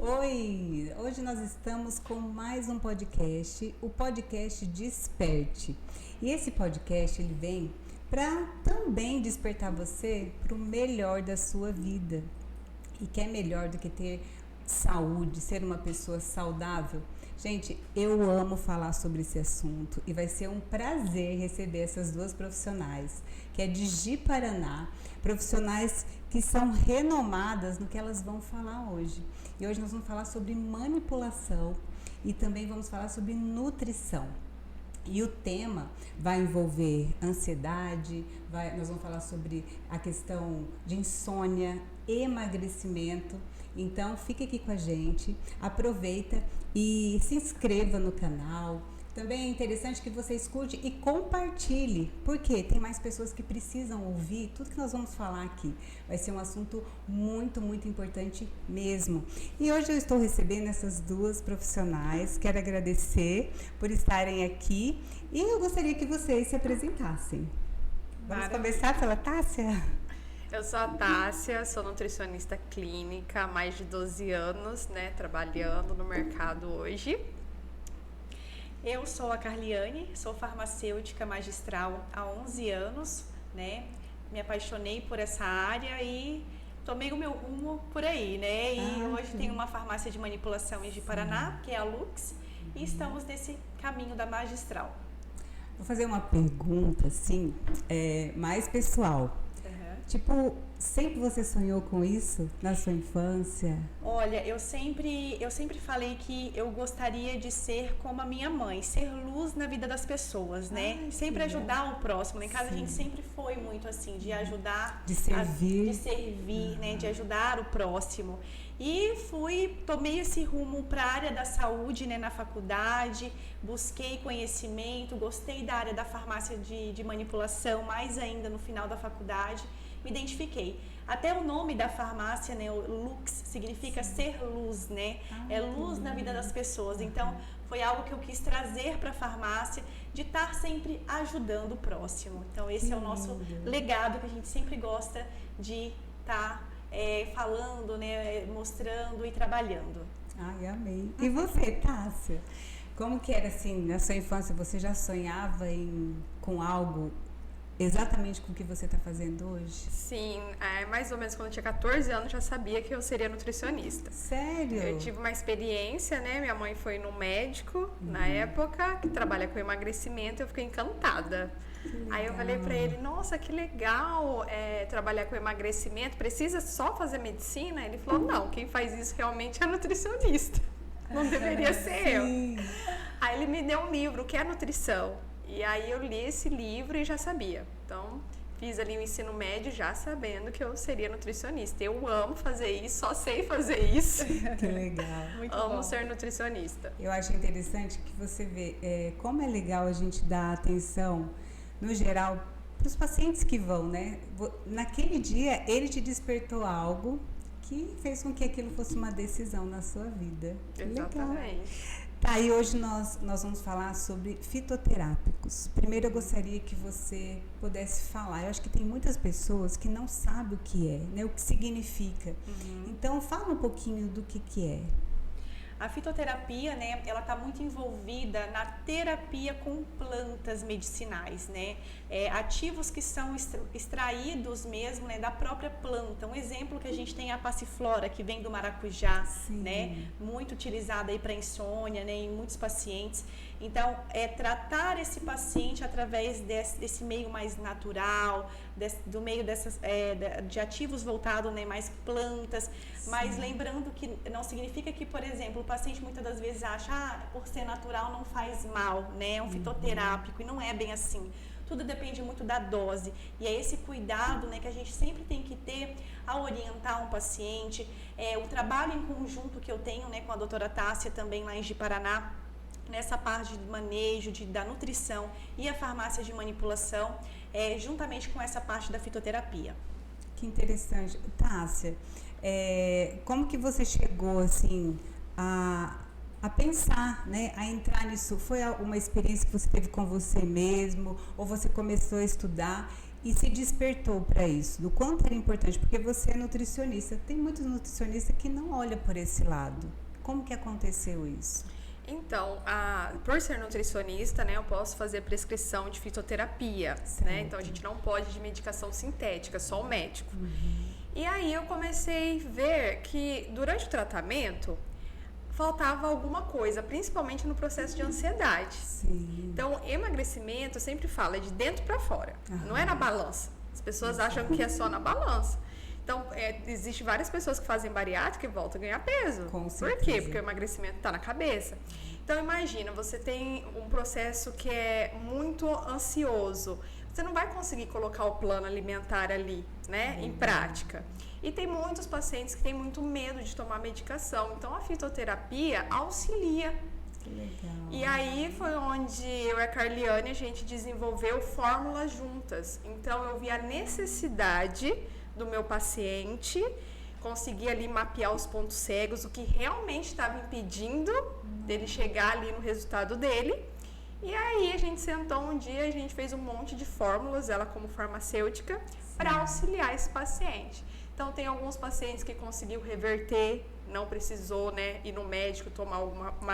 Oi! Hoje nós estamos com mais um podcast, o podcast Desperte. E esse podcast ele vem para também despertar você para o melhor da sua vida. E que é melhor do que ter saúde, ser uma pessoa saudável? Gente, eu amo falar sobre esse assunto e vai ser um prazer receber essas duas profissionais, que é de Ji-Paraná, profissionais que são renomadas no que elas vão falar hoje. E hoje nós vamos falar sobre manipulação e também vamos falar sobre nutrição. E o tema vai envolver ansiedade, nós vamos falar sobre a questão de insônia, emagrecimento. Então fique aqui com a gente, aproveita e se inscreva no canal. Também é interessante que você escute e compartilhe, porque tem mais pessoas que precisam ouvir tudo que nós vamos falar aqui. Vai ser um assunto muito, muito importante mesmo. E hoje eu estou recebendo essas duas profissionais. Quero agradecer por estarem aqui e eu gostaria que vocês se apresentassem. Vamos começar pela Tássia? Eu sou a Tássia, sou nutricionista clínica há mais de 12 anos, né, trabalhando no mercado hoje. Eu sou a Carliane, sou farmacêutica magistral há 11 anos, né? Me apaixonei por essa área e tomei o meu rumo por aí, né? E hoje tenho uma farmácia de manipulação em Ji-Paraná, que é a Lux, e estamos nesse caminho da magistral. Vou fazer uma pergunta, assim, mais pessoal. Tipo, sempre você sonhou com isso na sua infância? Olha, eu sempre falei que eu gostaria de ser como a minha mãe, ser luz na vida das pessoas, né? Sempre ajudar o próximo. Em casa a gente sempre foi muito assim, de ajudar, de servir, né? De ajudar o próximo. E tomei esse rumo para a área da saúde, né, na faculdade, busquei conhecimento, gostei da área da farmácia de manipulação, mais ainda no final da faculdade. Me identifiquei. Até o nome da farmácia, né, o Lux, significa ser luz, né? É luz na vida das pessoas. Então, foi algo que eu quis trazer para a farmácia, de estar sempre ajudando o próximo. Então, esse é o nosso legado que a gente sempre gosta de estar falando, né, mostrando e trabalhando. Ai, amei. E você, Tássia? Como que era assim, na sua infância, você já sonhava com algo exatamente com o que você está fazendo hoje? Sim, mais ou menos quando eu tinha 14 anos já sabia que eu seria nutricionista. Sério? Eu tive uma experiência, né? Minha mãe foi no médico na época, que trabalha com emagrecimento, eu fiquei encantada. Aí eu falei pra ele, nossa, que legal trabalhar com emagrecimento, precisa só fazer medicina? Ele falou, não, quem faz isso realmente é nutricionista, não deveria ser eu. Aí ele me deu um livro, que é nutrição. E aí eu li esse livro e já sabia. Então, fiz ali o ensino médio já sabendo que eu seria nutricionista. Eu amo fazer isso, só sei fazer isso. Que legal. Muito amo bom. ser nutricionista. Eu acho interessante que você vê como é legal a gente dar atenção, no geral, para os pacientes que vão, né? Naquele dia, ele te despertou algo que fez com que aquilo fosse uma decisão na sua vida. Exatamente. Legal. Tá, e hoje nós vamos falar sobre fitoterápicos. Primeiro eu gostaria que você pudesse falar. Eu acho que tem muitas pessoas que não sabem o que é, né? O que significa. Então, fala um pouquinho do que é. A fitoterapia, né, ela está muito envolvida na terapia com plantas medicinais, né, ativos que são extraídos mesmo, né, da própria planta. Um exemplo que a gente tem é a passiflora, que vem do maracujá, né, muito utilizada aí para insônia, né, em muitos pacientes. Então, tratar esse paciente através desse meio mais natural, do meio de ativos voltados, né, mais plantas, mas lembrando que não significa que, por exemplo, o paciente muitas das vezes acha, por ser natural não faz mal, né, é um fitoterápico, e não é bem assim. Tudo depende muito da dose, e é esse cuidado, né, que a gente sempre tem que ter ao orientar um paciente. O trabalho em conjunto que eu tenho, né, com a doutora Tássia também lá em Ji-Paraná, nessa parte de manejo, da nutrição e a farmácia de manipulação, juntamente com essa parte da fitoterapia. Que interessante. Tássia, como que você chegou assim a pensar, né, a entrar nisso? Foi uma experiência que você teve com você mesmo ou você começou a estudar? e se despertou para isso? Do quanto era importante? Porque você é nutricionista. Tem muitos nutricionistas que não olham por esse lado. Como que aconteceu isso? Então, por ser nutricionista, né, eu posso fazer prescrição de fitoterapia, né? Então, a gente não pode de medicação sintética, só o médico. E aí eu comecei a ver que durante o tratamento faltava alguma coisa, principalmente no processo de ansiedade. Sim. Então, emagrecimento, eu sempre falo, é de dentro para fora, não é na balança. As pessoas acham que é só na balança. Então, existem várias pessoas que fazem bariátrica e voltam a ganhar peso. Com Por certeza. quê? Porque o emagrecimento está na cabeça. Então, imagina, você tem um processo que é muito ansioso. Você não vai conseguir colocar o plano alimentar ali, né, em prática. E tem muitos pacientes que têm muito medo de tomar medicação. Então, a fitoterapia auxilia. Que legal. E aí foi onde eu e a Carliane, a gente desenvolveu fórmulas juntas. Então, eu vi a necessidade do meu paciente, consegui ali mapear os pontos cegos, o que realmente estava impedindo dele chegar ali no resultado dele. E aí a gente sentou um dia, a gente fez um monte de fórmulas, ela como farmacêutica, para auxiliar esse paciente. Então tem alguns pacientes que conseguiu reverter, não precisou, né, ir no médico tomar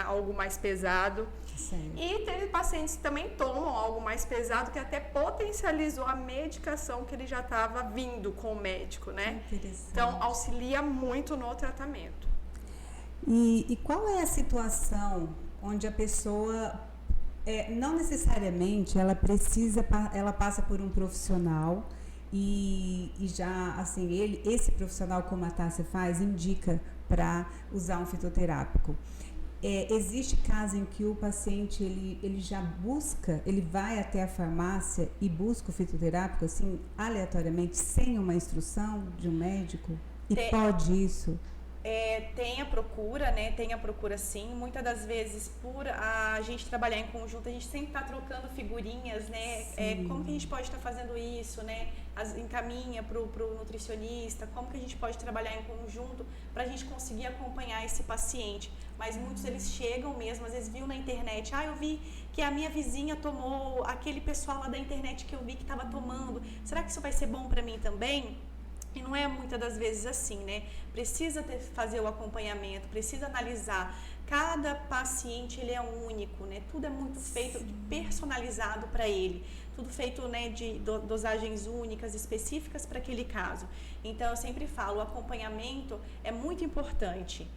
algo mais pesado. Certo. E teve pacientes que também tomam algo mais pesado, que até potencializou a medicação que ele já estava vindo com o médico, né? Interessante. Então auxilia muito no tratamento. E qual é a situação onde a pessoa, não necessariamente ela passa por um profissional e já, assim, esse profissional, como a Tássia faz, indica para usar um fitoterápico. Existe caso em que o paciente, ele já busca, ele vai até a farmácia e busca o fitoterápico, assim, aleatoriamente, sem uma instrução de um médico? E pode isso? Tem a procura, né? Tem a procura sim. Muitas das vezes, por a gente trabalhar em conjunto, a gente sempre está trocando figurinhas, né? Como que a gente pode estar fazendo isso, né? Encaminha para o nutricionista, como que a gente pode trabalhar em conjunto para a gente conseguir acompanhar esse paciente. Mas muitos eles chegam mesmo, às vezes viu na internet, eu vi que a minha vizinha tomou, aquele pessoal lá da internet que eu vi que estava tomando, será que isso vai ser bom para mim também? E não é muitas das vezes assim, né? Precisa fazer o acompanhamento, precisa analisar. Cada paciente, ele é único, né? Tudo é muito feito, personalizado para ele. Tudo feito, né, de dosagens únicas, específicas para aquele caso. Então, eu sempre falo, o acompanhamento é muito importante.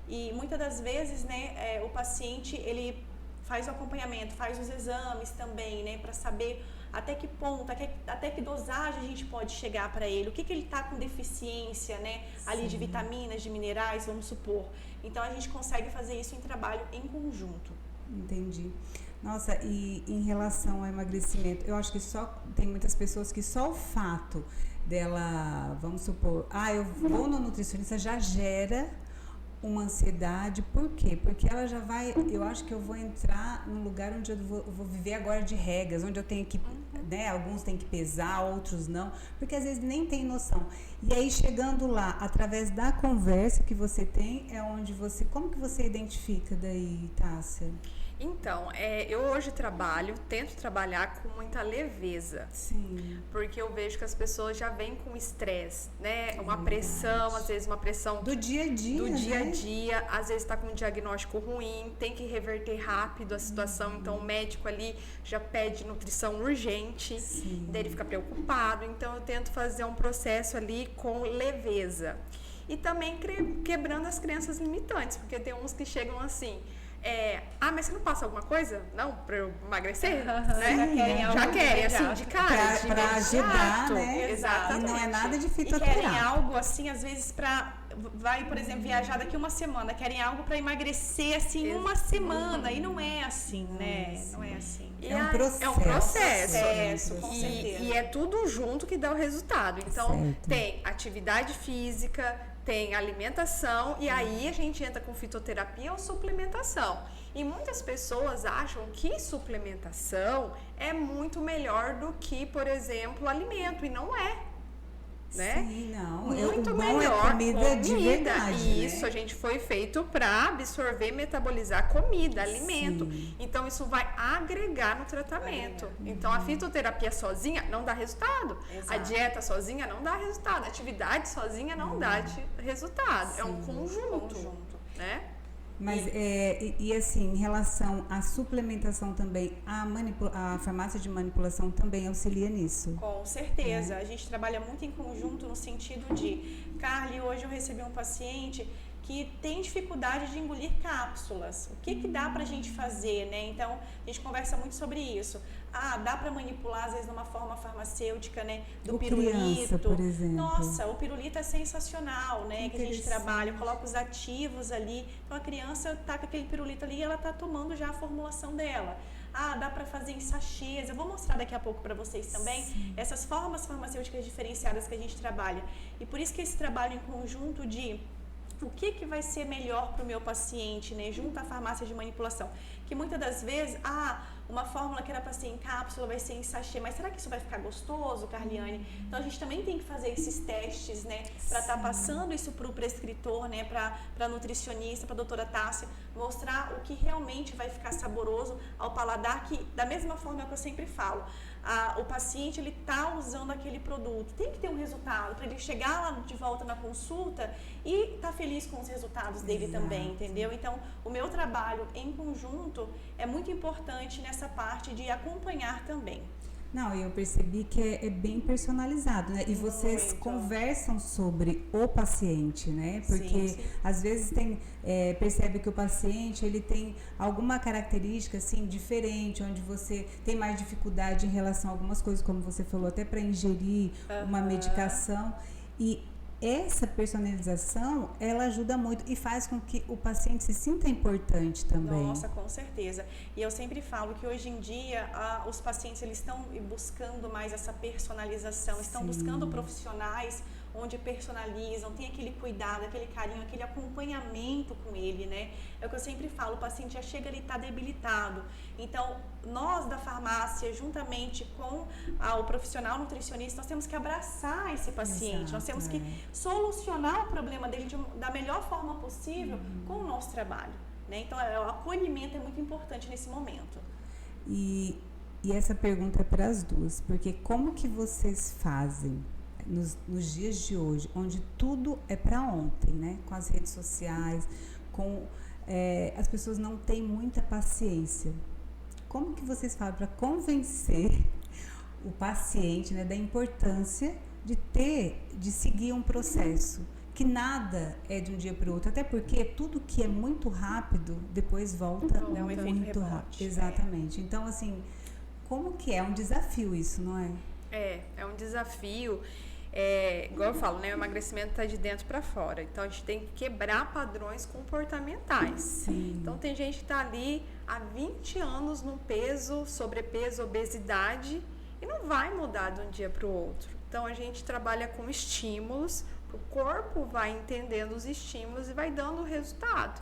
E muitas das vezes, né, o paciente, ele faz o acompanhamento, faz os exames também, né, para saber até que ponto, até que dosagem a gente pode chegar para ele, o que ele está com deficiência, né, ali de vitaminas, de minerais, vamos supor. Então, a gente consegue fazer isso em trabalho em conjunto. Entendi. Nossa, e em relação ao emagrecimento, eu acho que tem muitas pessoas que só o fato dela, vamos supor, eu vou no nutricionista, já gera uma ansiedade. Por quê? Porque ela já vai, eu acho que eu vou entrar num lugar onde eu vou viver agora de regras, onde eu tenho que, né, alguns têm que pesar, outros não, porque às vezes nem tem noção. E aí, chegando lá, através da conversa que você tem, como que você identifica daí, Tássia? Então, eu hoje tento trabalhar com muita leveza. Sim. Porque eu vejo que as pessoas já vêm com estresse, né? Uma pressão, às vezes uma pressão do dia a dia. Do dia a dia, às vezes está com um diagnóstico ruim, tem que reverter rápido a situação, então o médico ali já pede nutrição urgente, daí ele fica preocupado. Então eu tento fazer um processo ali com leveza. E também quebrando as crenças limitantes, porque tem uns que chegam assim... mas você não passa alguma coisa? Não, pra eu emagrecer? Né? Já querem, assim, de cara. Pra ajudar, né? Exatamente. E não é nada de E fitoterápico. querem algo, assim, às vezes vai, por exemplo, viajar daqui uma semana, querem algo para emagrecer, assim, uma semana. E não é assim, né? Não é assim. É um processo. É um processo. Com certeza. E é tudo junto que dá o resultado. Então, tem atividade física, tem alimentação, e aí a gente entra com fitoterapia ou suplementação. E muitas pessoas acham que suplementação é muito melhor do que, por exemplo, alimento, e não é. né? Sim, não. Muito o bom melhor é comida de verdade, Isso, né? a gente foi feito para absorver, metabolizar comida, alimento. Sim. Então, isso vai agregar no tratamento. Então, a fitoterapia sozinha não dá resultado. Exato. A dieta sozinha não dá resultado. A atividade sozinha não dá resultado. É um conjunto, né? Mas, assim, em relação à suplementação também, a farmácia de manipulação também auxilia nisso? Com certeza. A gente trabalha muito em conjunto no sentido de, Carly, hoje eu recebi um paciente que tem dificuldade de engolir cápsulas. O que dá pra gente fazer, né? Então, a gente conversa muito sobre isso. Dá pra manipular, às vezes, numa forma farmacêutica, né? Do pirulito. Criança, por exemplo. Nossa, o pirulito é sensacional, né? Que a gente trabalha, coloca os ativos ali. Então, a criança tá com aquele pirulito ali e ela tá tomando já a formulação dela. Dá para fazer em sachês. Eu vou mostrar daqui a pouco para vocês também essas formas farmacêuticas diferenciadas que a gente trabalha. E por isso que esse trabalho em conjunto de o que vai ser melhor para o meu paciente, né, junto à farmácia de manipulação. Que muitas das vezes, uma fórmula que era para ser em cápsula vai ser em sachê, mas será que isso vai ficar gostoso, Carliane? Então a gente também tem que fazer esses testes, né, para estar passando isso para o prescritor, né, para a nutricionista, para a doutora Tássia, mostrar o que realmente vai ficar saboroso ao paladar, que da mesma forma que eu sempre falo, o paciente ele está usando aquele produto, tem que ter um resultado para ele chegar lá de volta na consulta e estar feliz com os resultados dele também, entendeu? Então, o meu trabalho em conjunto é muito importante nessa parte de acompanhar também. Não, eu percebi que é bem personalizado, né? E vocês conversam sobre o paciente, né? Porque às vezes percebe que o paciente ele tem alguma característica assim diferente, onde você tem mais dificuldade em relação a algumas coisas, como você falou, até para ingerir uma medicação. E essa personalização, ela ajuda muito e faz com que o paciente se sinta importante também. Nossa, com certeza. E eu sempre falo que hoje em dia os pacientes eles estão buscando mais essa personalização, estão buscando profissionais onde personalizam, tem aquele cuidado, aquele carinho, aquele acompanhamento com ele, né? É o que eu sempre falo, o paciente já chega ali, está debilitado. Então, nós da farmácia, juntamente com o profissional nutricionista, nós temos que abraçar esse paciente, nós temos que solucionar o problema dele da melhor forma possível com o nosso trabalho, né? Então, o acolhimento é muito importante nesse momento. E essa pergunta é para as duas, porque como que vocês fazem nos dias de hoje, onde tudo é para ontem, né? Com as redes sociais, as pessoas não têm muita paciência. Como que vocês fazem para convencer o paciente, né, da importância de seguir um processo? Que nada é de um dia para o outro, até porque tudo que é muito rápido, depois volta muito rápido. Exatamente. Então, assim, como que é? É um desafio isso, não é? É um desafio. Igual eu falo, né? O emagrecimento está de dentro para fora. Então, a gente tem que quebrar padrões comportamentais. Sim. Então, tem gente que está ali há 20 anos no peso, sobrepeso, obesidade e não vai mudar de um dia para o outro. Então, a gente trabalha com estímulos, o corpo vai entendendo os estímulos e vai dando o resultado,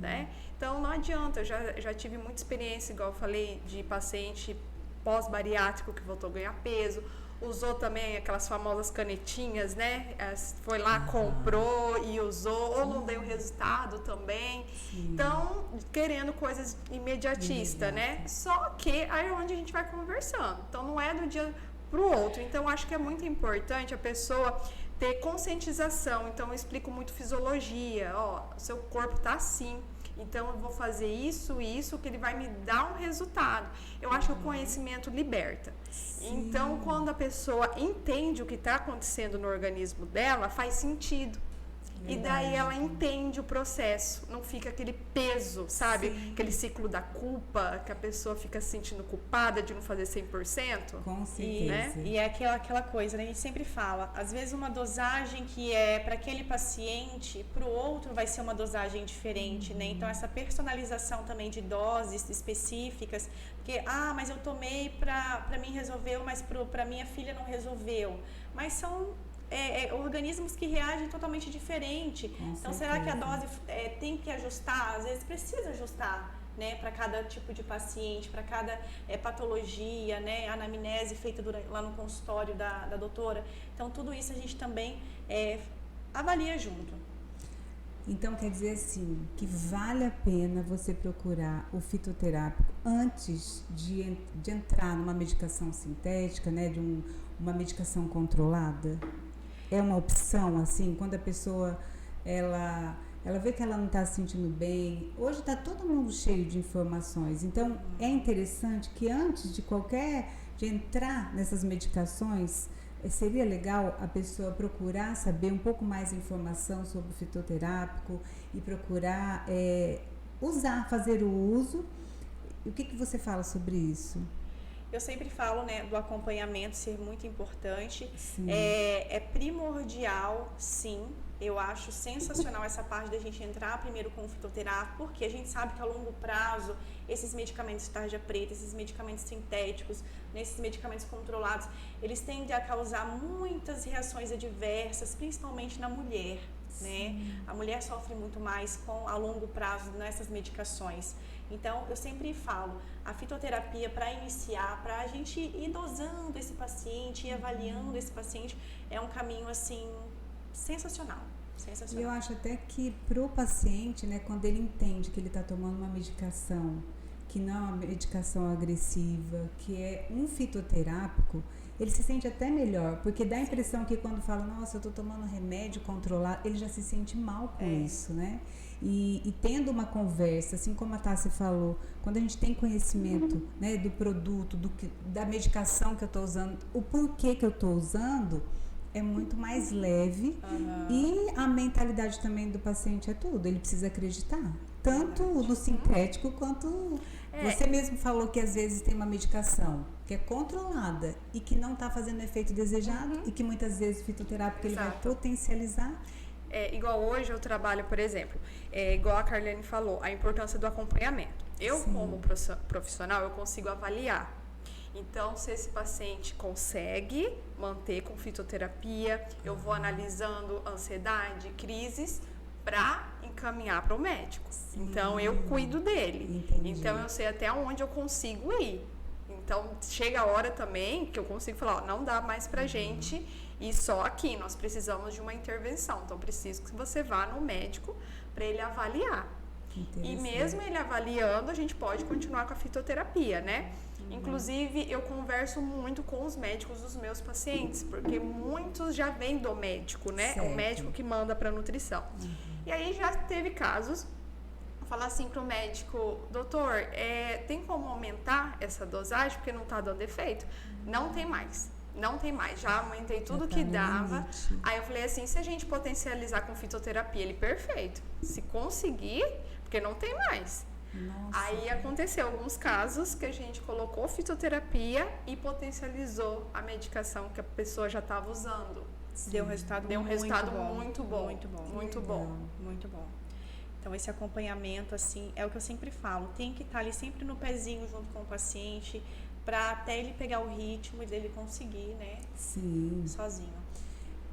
né? Então, não adianta. Eu já tive muita experiência, igual eu falei, de paciente pós-bariátrico que voltou a ganhar peso, usou também aquelas famosas canetinhas, né? Foi lá, comprou e usou, ou não deu resultado também. Então, querendo coisas imediatistas, né? Só que aí é onde a gente vai conversando. Então, não é do dia pro outro. Então, acho que é muito importante a pessoa ter conscientização. Então, eu explico muito fisiologia. Seu corpo tá assim. Então, eu vou fazer isso, que ele vai me dar um resultado. Eu acho que o conhecimento liberta. Então, quando a pessoa entende o que está acontecendo no organismo dela, faz sentido. E daí ela entende o processo, não fica aquele peso, sabe? Aquele ciclo da culpa, que a pessoa fica se sentindo culpada de não fazer 100%. Com certeza. E é aquela coisa, né? A gente sempre fala, às vezes uma dosagem que é para aquele paciente, para o outro vai ser uma dosagem diferente, né? Então, essa personalização também de doses específicas, porque, mas eu tomei para mim resolveu, mas para minha filha não resolveu. Mas são organismos que reagem totalmente diferente. Então, será que a dose tem que ajustar? Às vezes precisa ajustar, né, para cada tipo de paciente, para cada patologia, né, anamnese feita lá no consultório da doutora. Então, tudo isso a gente também avalia junto. Então, quer dizer assim, que vale a pena você procurar o fitoterápico antes de entrar numa medicação sintética, né, de uma medicação controlada? É uma opção, assim, quando a pessoa, ela vê que ela não está se sentindo bem. Hoje está todo mundo cheio de informações, então é interessante que antes de entrar nessas medicações, seria legal a pessoa procurar saber um pouco mais de informação sobre o fitoterápico e procurar fazer o uso. E o que você fala sobre isso? Eu sempre falo, né, do acompanhamento ser muito importante. Sim. É primordial, sim. Eu acho sensacional essa parte da gente entrar primeiro com o fitoterápico, porque a gente sabe que a longo prazo, esses medicamentos de tarja preta, esses medicamentos sintéticos, esses medicamentos controlados, eles tendem a causar muitas reações adversas, principalmente na mulher, né? A mulher sofre muito mais a longo prazo nessas medicações. Então, eu sempre falo, a fitoterapia para iniciar, para a gente ir dosando esse paciente, ir avaliando esse paciente, é um caminho, assim, sensacional. E eu acho até que pro paciente, né, quando ele entende que ele está tomando uma medicação que não é uma medicação agressiva, que é um fitoterápico, ele se sente até melhor, porque dá a impressão que quando fala, nossa, eu estou tomando remédio controlado, ele já se sente mal com isso, né? E tendo uma conversa, assim como a Tássia falou, quando a gente tem conhecimento, né, do produto, da medicação que eu estou usando, o porquê que eu estou usando, é muito mais leve. E a mentalidade também do paciente é tudo, ele precisa acreditar, tanto no sintético quanto... Você mesmo falou que às vezes tem uma medicação que é controlada e que não está fazendo o efeito desejado e que muitas vezes o fitoterápico ele vai potencializar. Igual hoje eu trabalho, por exemplo, igual a Carlene falou, a importância do acompanhamento. Eu, como profissional, eu consigo avaliar. Então, se esse paciente consegue manter com fitoterapia, eu vou analisando ansiedade, crises, para encaminhar para o médico. Então, eu cuido dele. Entendi. Então, eu sei até onde eu consigo ir. Então, chega a hora também que eu consigo falar, ó, não dá mais pra gente ir só aqui, nós precisamos de uma intervenção. Então, preciso que você vá no médico para ele avaliar. E mesmo ele avaliando, a gente pode continuar com a fitoterapia, né? Inclusive, eu converso muito com os médicos dos meus pacientes, porque muitos já vêm do médico, né? É o médico que manda para nutrição. E aí já teve casos, falar assim pro médico, doutor, tem como aumentar essa dosagem porque não tá dando efeito? Não tem mais. Não tem mais, já aumentei tudo que dava. Aí eu falei assim, se a gente potencializar com fitoterapia, ele perfeito. Se conseguir, porque não tem mais. Nossa, aí aconteceu alguns casos que a gente colocou fitoterapia e potencializou a medicação que a pessoa já estava usando. Deu um resultado muito bom. Muito bom. Então, esse acompanhamento, assim, é o que eu sempre falo. Tem que estar ali sempre no pezinho junto com o paciente, para até ele pegar o ritmo e dele conseguir, né? Sim. Sozinho.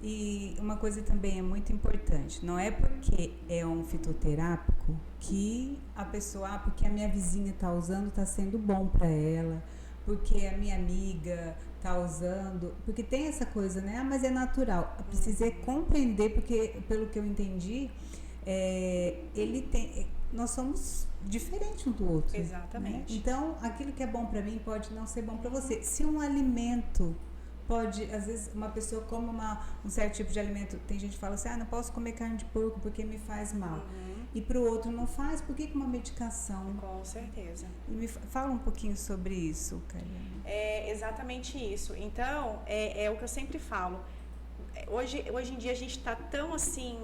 E uma coisa também é muito importante, não é porque é um fitoterápico que a pessoa, porque a minha vizinha está usando, está sendo bom para ela, porque a minha amiga está usando, porque tem essa coisa, né? Mas é natural. Eu precisei compreender, porque pelo que eu entendi, nós somos diferentes um do outro. Exatamente. Né? Então, aquilo que é bom para mim pode não ser bom para você. Se um alimento pode, às vezes, uma pessoa come um certo tipo de alimento, tem gente que fala assim, não posso comer carne de porco porque me faz mal. E para o outro não faz, por que uma medicação? Com certeza. E me fala um pouquinho sobre isso, Carolina. É exatamente isso. Então, é o que eu sempre falo. Hoje em dia a gente está tão assim,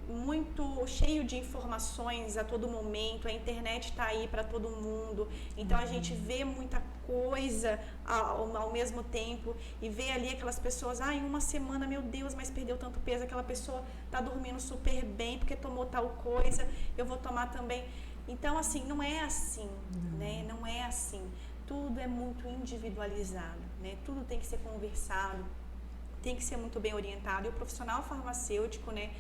muito cheio de informações a todo momento, a internet está aí para todo mundo, então a gente vê muita coisa ao mesmo tempo e vê ali aquelas pessoas, em uma semana, meu Deus, mas perdeu tanto peso, aquela pessoa está dormindo super bem porque tomou tal coisa, eu vou tomar também. Então, assim, não é assim, né? Não é assim. Tudo é muito individualizado, né? Tudo tem que ser conversado, tem que ser muito bem orientado. E o profissional farmacêutico, né,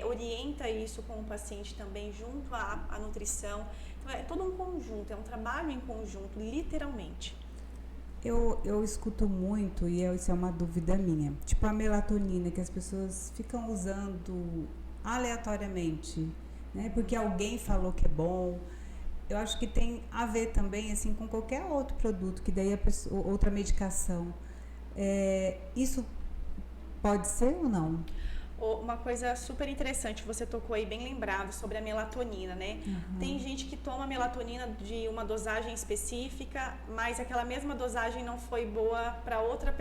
orienta isso com o paciente também junto à nutrição. Então, é todo um conjunto, é um trabalho em conjunto, literalmente. Eu escuto muito, e isso é uma dúvida minha, tipo a melatonina que as pessoas ficam usando aleatoriamente, né? Porque alguém falou que é bom. Eu acho que tem a ver também assim com qualquer outro produto, que daí a pessoa, outra medicação. Isso pode ser ou não? Uma coisa super interessante, você tocou aí bem lembrado sobre a melatonina, né? Tem gente que toma melatonina de uma dosagem específica, mas aquela mesma dosagem não foi boa para outra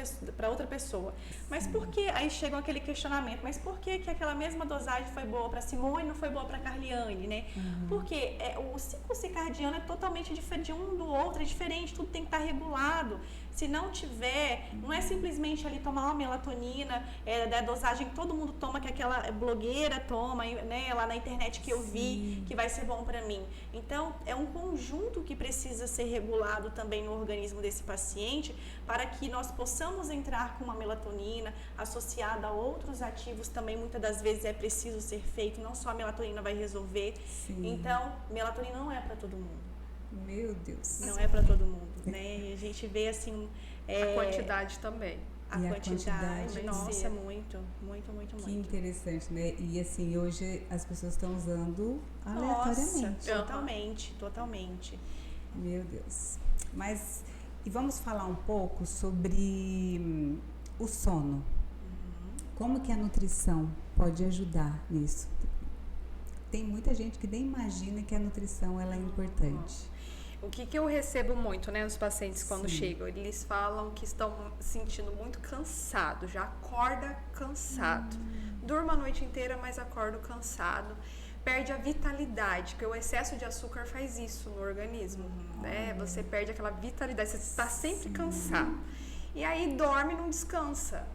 pessoa. Mas por que? Aí chega aquele questionamento, mas por que aquela mesma dosagem foi boa para Simone e não foi boa para Carliane, né? Porque o ciclo circadiano é totalmente diferente um do outro, é diferente, tudo tem que estar regulado. Se não tiver, não é simplesmente ali tomar uma melatonina da dosagem que todo mundo toma, que aquela blogueira toma, né, lá na internet que eu vi, que vai ser bom para mim. Então, é um conjunto que precisa ser regulado também no organismo desse paciente para que nós possamos entrar com uma melatonina associada a outros ativos também, muitas das vezes é preciso ser feito, não só a melatonina vai resolver. Então, melatonina não é para todo mundo. Meu Deus. Não é para todo mundo, né? E a gente vê assim... a quantidade também. A quantidade, nossa, muito. Que interessante, né? E assim, hoje as pessoas estão usando aleatoriamente. Nossa, totalmente. Meu Deus. Mas, e vamos falar um pouco sobre o sono. Como que a nutrição pode ajudar nisso? Tem muita gente que nem imagina que a nutrição ela é importante. O que eu recebo muito, né, nos pacientes quando chegam? Eles falam que estão se sentindo muito cansados, já acorda cansado. Durma a noite inteira, mas acorda cansado. Perde a vitalidade, porque o excesso de açúcar faz isso no organismo, né? Você perde aquela vitalidade, você está sempre cansado. E aí dorme e não descansa.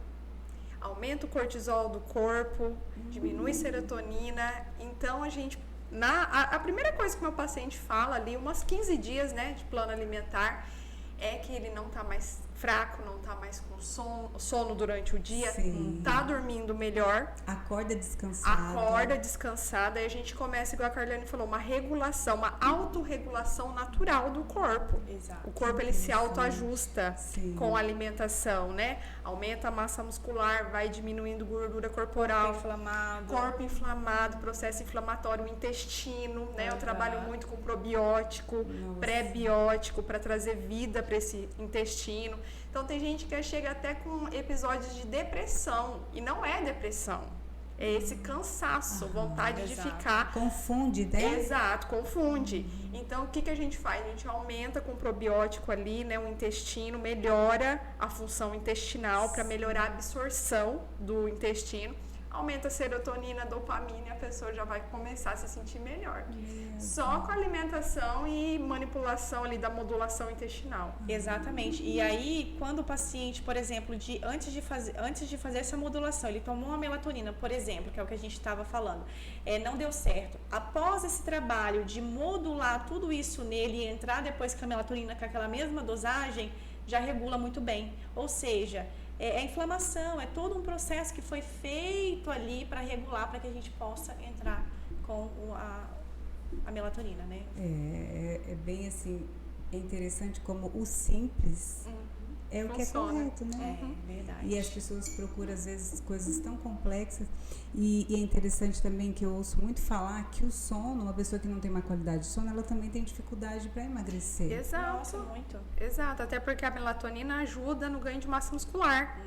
Aumenta o cortisol do corpo, diminui serotonina, então a gente... A primeira coisa que o meu paciente fala ali, umas 15 dias, né, de plano alimentar, é que ele não está mais fraco, não está mais com sono durante o dia, está dormindo melhor. Acorda descansada. E a gente começa, igual a Carliane falou, uma regulação, uma autorregulação natural do corpo. Exato. O corpo, ele se autoajusta com a alimentação, né? Aumenta a massa muscular, vai diminuindo gordura corporal. Corpo inflamado, processo inflamatório, o intestino, né? Eu trabalho muito com probiótico, pré-biótico, para trazer vida para esse intestino. Então tem gente que chega até com episódios de depressão, e não é depressão, é esse cansaço, vontade de ficar... Confunde, né? Exato, confunde. Então o que a gente faz? A gente aumenta com probiótico ali, né, o intestino, melhora a função intestinal para melhorar a absorção do intestino. Aumenta a serotonina, a dopamina e a pessoa já vai começar a se sentir melhor. Só com a alimentação e manipulação ali da modulação intestinal. Exatamente. E aí, quando o paciente, por exemplo, antes de fazer essa modulação, ele tomou uma melatonina, por exemplo, que é o que a gente estava falando, não deu certo. Após esse trabalho de modular tudo isso nele e entrar depois com a melatonina com aquela mesma dosagem, já regula muito bem. Ou seja, a inflamação, é todo um processo que foi feito ali para regular, para que a gente possa entrar com a melatonina, né? É bem assim, é interessante como o simples é o que é correto, né? É verdade. E as pessoas procuram, às vezes, coisas tão complexas. E é interessante também que eu ouço muito falar que o sono, uma pessoa que não tem uma qualidade de sono, ela também tem dificuldade para emagrecer. Exato. Nossa, muito. Exato, até porque a melatonina ajuda no ganho de massa muscular.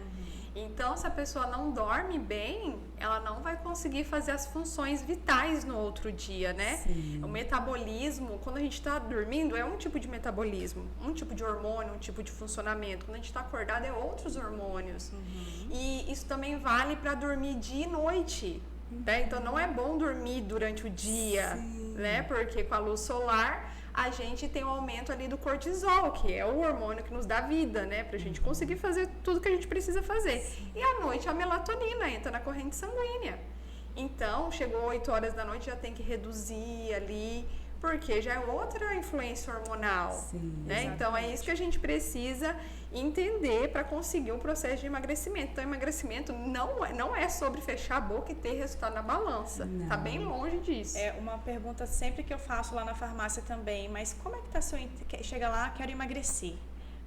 Então, se a pessoa não dorme bem, ela não vai conseguir fazer as funções vitais no outro dia, né? O metabolismo, quando a gente está dormindo, é um tipo de metabolismo, um tipo de hormônio, um tipo de funcionamento. Quando a gente está acordado, é outros hormônios. E isso também vale para dormir dia e noite. Né? Então, não é bom dormir durante o dia, né? Porque com a luz solar... a gente tem um aumento ali do cortisol, que é o hormônio que nos dá vida, né? Pra gente conseguir fazer tudo que a gente precisa fazer. E à noite a melatonina entra na corrente sanguínea. Então, chegou 8 horas da noite, já tem que reduzir ali porque já é outra influência hormonal, Sim, né? Então é isso que a gente precisa entender para conseguir um processo de emagrecimento. Então, emagrecimento não é sobre fechar a boca e ter resultado na balança. Não. Tá bem longe disso. É uma pergunta sempre que eu faço lá na farmácia também, mas como é que tá chega lá, quero emagrecer.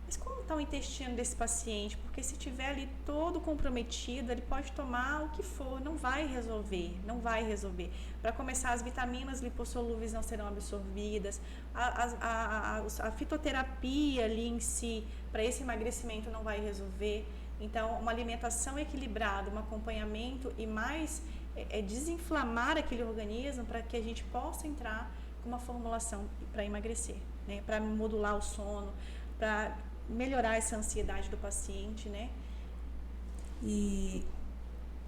Mas como está o intestino desse paciente? Porque se tiver ali todo comprometido, ele pode tomar o que for, não vai resolver. Para começar, as vitaminas lipossolúveis não serão absorvidas, a fitoterapia ali em si, para esse emagrecimento não vai resolver. Então, uma alimentação equilibrada, um acompanhamento e mais desinflamar aquele organismo para que a gente possa entrar com uma formulação para emagrecer, né? Para modular o sono, para melhorar essa ansiedade do paciente, né? E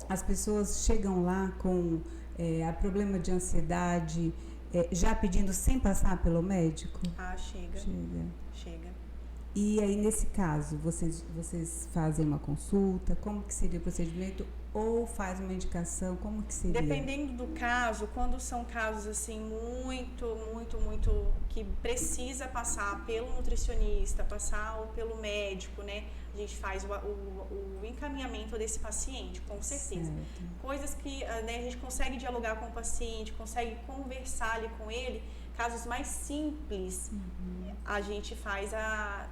as pessoas chegam lá com problema de ansiedade, já pedindo sem passar pelo médico? Ah, chega. E aí, nesse caso, vocês fazem uma consulta? Como que seria o procedimento? Ou faz uma indicação? Como que seria? Dependendo do caso, quando são casos assim muito que precisa passar pelo nutricionista, passar pelo médico, né? A gente faz o encaminhamento desse paciente, com certeza. Certo. Coisas que, né, a gente consegue dialogar com o paciente, consegue conversar ali com ele. Casos mais simples, a gente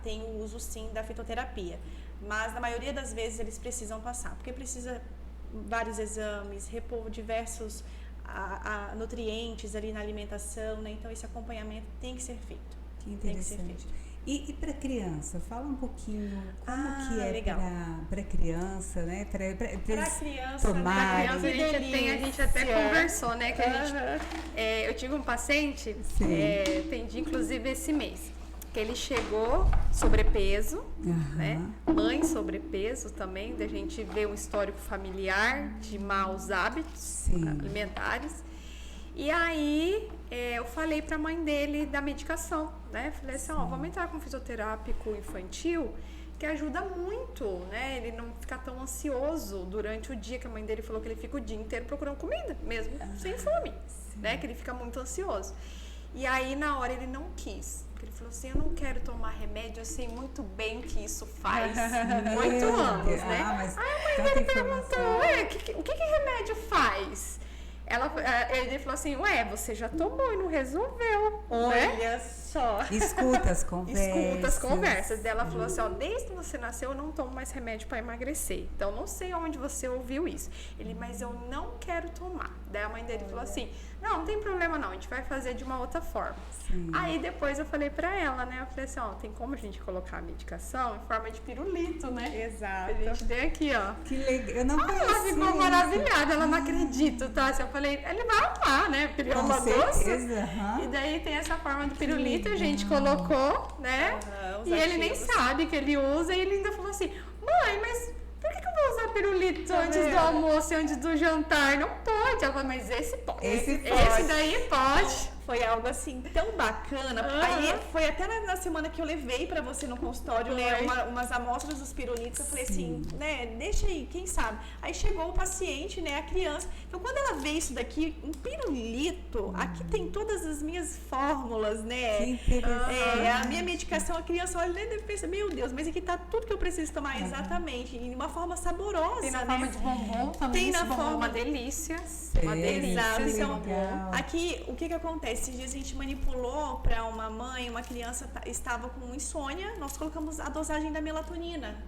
tem o uso sim da fitoterapia. Mas na maioria das vezes eles precisam passar, porque precisa vários exames, repor diversos nutrientes ali na alimentação, né? Então esse acompanhamento tem que ser feito. Que interessante. E para criança, fala um pouquinho como que é para criança, né? Para criança, tomar. Pra criança a gente até conversou, né? Que eu tive um paciente, atendi inclusive esse mês, que ele chegou sobrepeso, né? Mãe sobrepeso também, da gente ver um histórico familiar de maus hábitos alimentares. E aí eu falei para a mãe dele da medicação, né? Falei assim, vamos entrar com fisioterápico infantil, que ajuda muito, né? Ele não ficar tão ansioso durante o dia, que a mãe dele falou que ele fica o dia inteiro procurando comida, mesmo sem fome, né? Que ele fica muito ansioso. E aí, na hora, ele não quis. Ele falou assim, eu não quero tomar remédio, eu sei muito bem o que isso faz. 8 anos, né? Mas aí a mãe dele perguntou, o que remédio faz? Ele falou assim, você já tomou e não resolveu. Olha só. Escuta as conversas. Ela falou assim, desde que você nasceu eu não tomo mais remédio para emagrecer. Então, não sei onde você ouviu isso. Mas eu não quero tomar. Daí a mãe dele falou assim, não tem problema não, a gente vai fazer de uma outra forma. Aí depois eu falei pra ela, né? Eu falei assim, tem como a gente colocar a medicação em forma de pirulito, né? Exato. A gente tem aqui, Que legal. Eu não conhecia. Ela ficou maravilhada, ela não acredita, tá? Eu falei, ele vai amar, né? Pirulito doce. E daí tem essa forma do pirulito, a gente colocou, né? E ele nem sabe que ele usa, e ele ainda falou assim, mãe, mas por que eu vou usar pirulito antes do almoço e antes do jantar? Não pode. Ela falou, mas esse pode. Esse daí pode. Foi algo assim tão bacana. Aí foi até na semana que eu levei pra você no consultório, né? Umas amostras dos pirulitos. Eu falei assim, né? Deixa aí, quem sabe. Aí chegou o paciente, né? A criança. Então, quando ela vê isso daqui, um pirulito, aqui tem todas as minhas fórmulas, né? Que interessante. A minha medicação, a criança olha e pensa, meu Deus, mas aqui tá tudo que eu preciso tomar. Exatamente. E de uma forma saborosa. Tem na forma de bombom também. Tem na forma. Uma delícia. Uma delícia. Então, aqui, o que acontece? Esses dias a gente manipulou para uma mãe, uma criança estava com insônia, nós colocamos a dosagem da melatonina.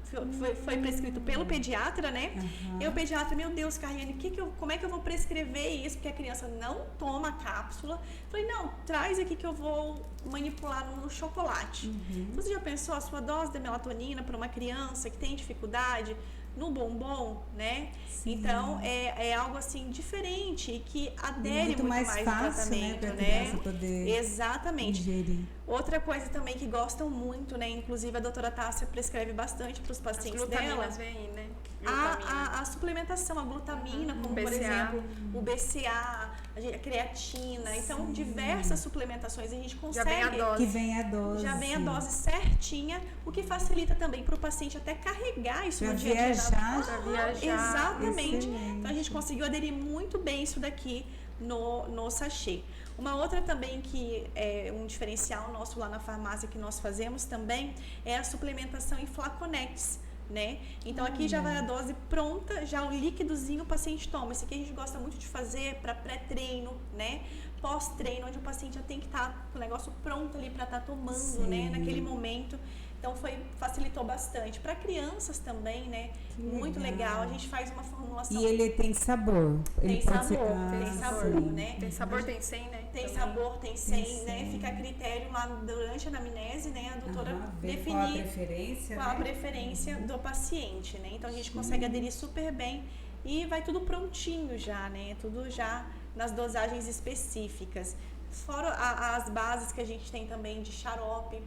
Foi prescrito pelo pediatra, né? E o pediatra, meu Deus, Cariane, como é que eu vou prescrever isso? Porque a criança não toma a cápsula. Falei, não, traz aqui que eu vou manipular no chocolate. Você já pensou a sua dose de melatonina para uma criança que tem dificuldade? No bombom, né? Então, é algo assim diferente e que adere muito mais ao tratamento, né? Pra né? Poder Exatamente. ingerir. Outra coisa também que gostam muito, né? Inclusive a doutora Tássia prescreve bastante para os pacientes dela. Vem, né? A suplementação, a glutamina, como por exemplo o BCA, a creatina. Então, diversas suplementações a gente consegue. Já vem a dose. Que vem a dose. Já vem a dose certinha, o que facilita também para o paciente até carregar isso no dia a dia. Pra viajar. Exatamente. Excelente. Então a gente conseguiu aderir muito bem isso daqui no sachê. Uma outra também que é um diferencial nosso lá na farmácia que nós fazemos também é a suplementação em flaconetes, né? Então aqui já vai a dose pronta, já o líquidozinho o paciente toma. Isso aqui a gente gosta muito de fazer para pré-treino, né? Pós-treino, onde o paciente já tem que estar com o negócio pronto ali para estar tomando, né? Naquele momento. Então facilitou bastante. Para crianças também, né? Muito legal. A gente faz uma formulação. E ele tem sabor? Tem sabor, tem sabor, né? Tem sabor, tem 100, né? Tem também. sabor, tem 100, né? Fica a critério lá durante a anamnese, né? A doutora definir qual a preferência, qual a preferência do paciente, né? Então a gente consegue aderir super bem e vai tudo prontinho já, né? Tudo já nas dosagens específicas. Fora as bases que a gente tem também de xarope,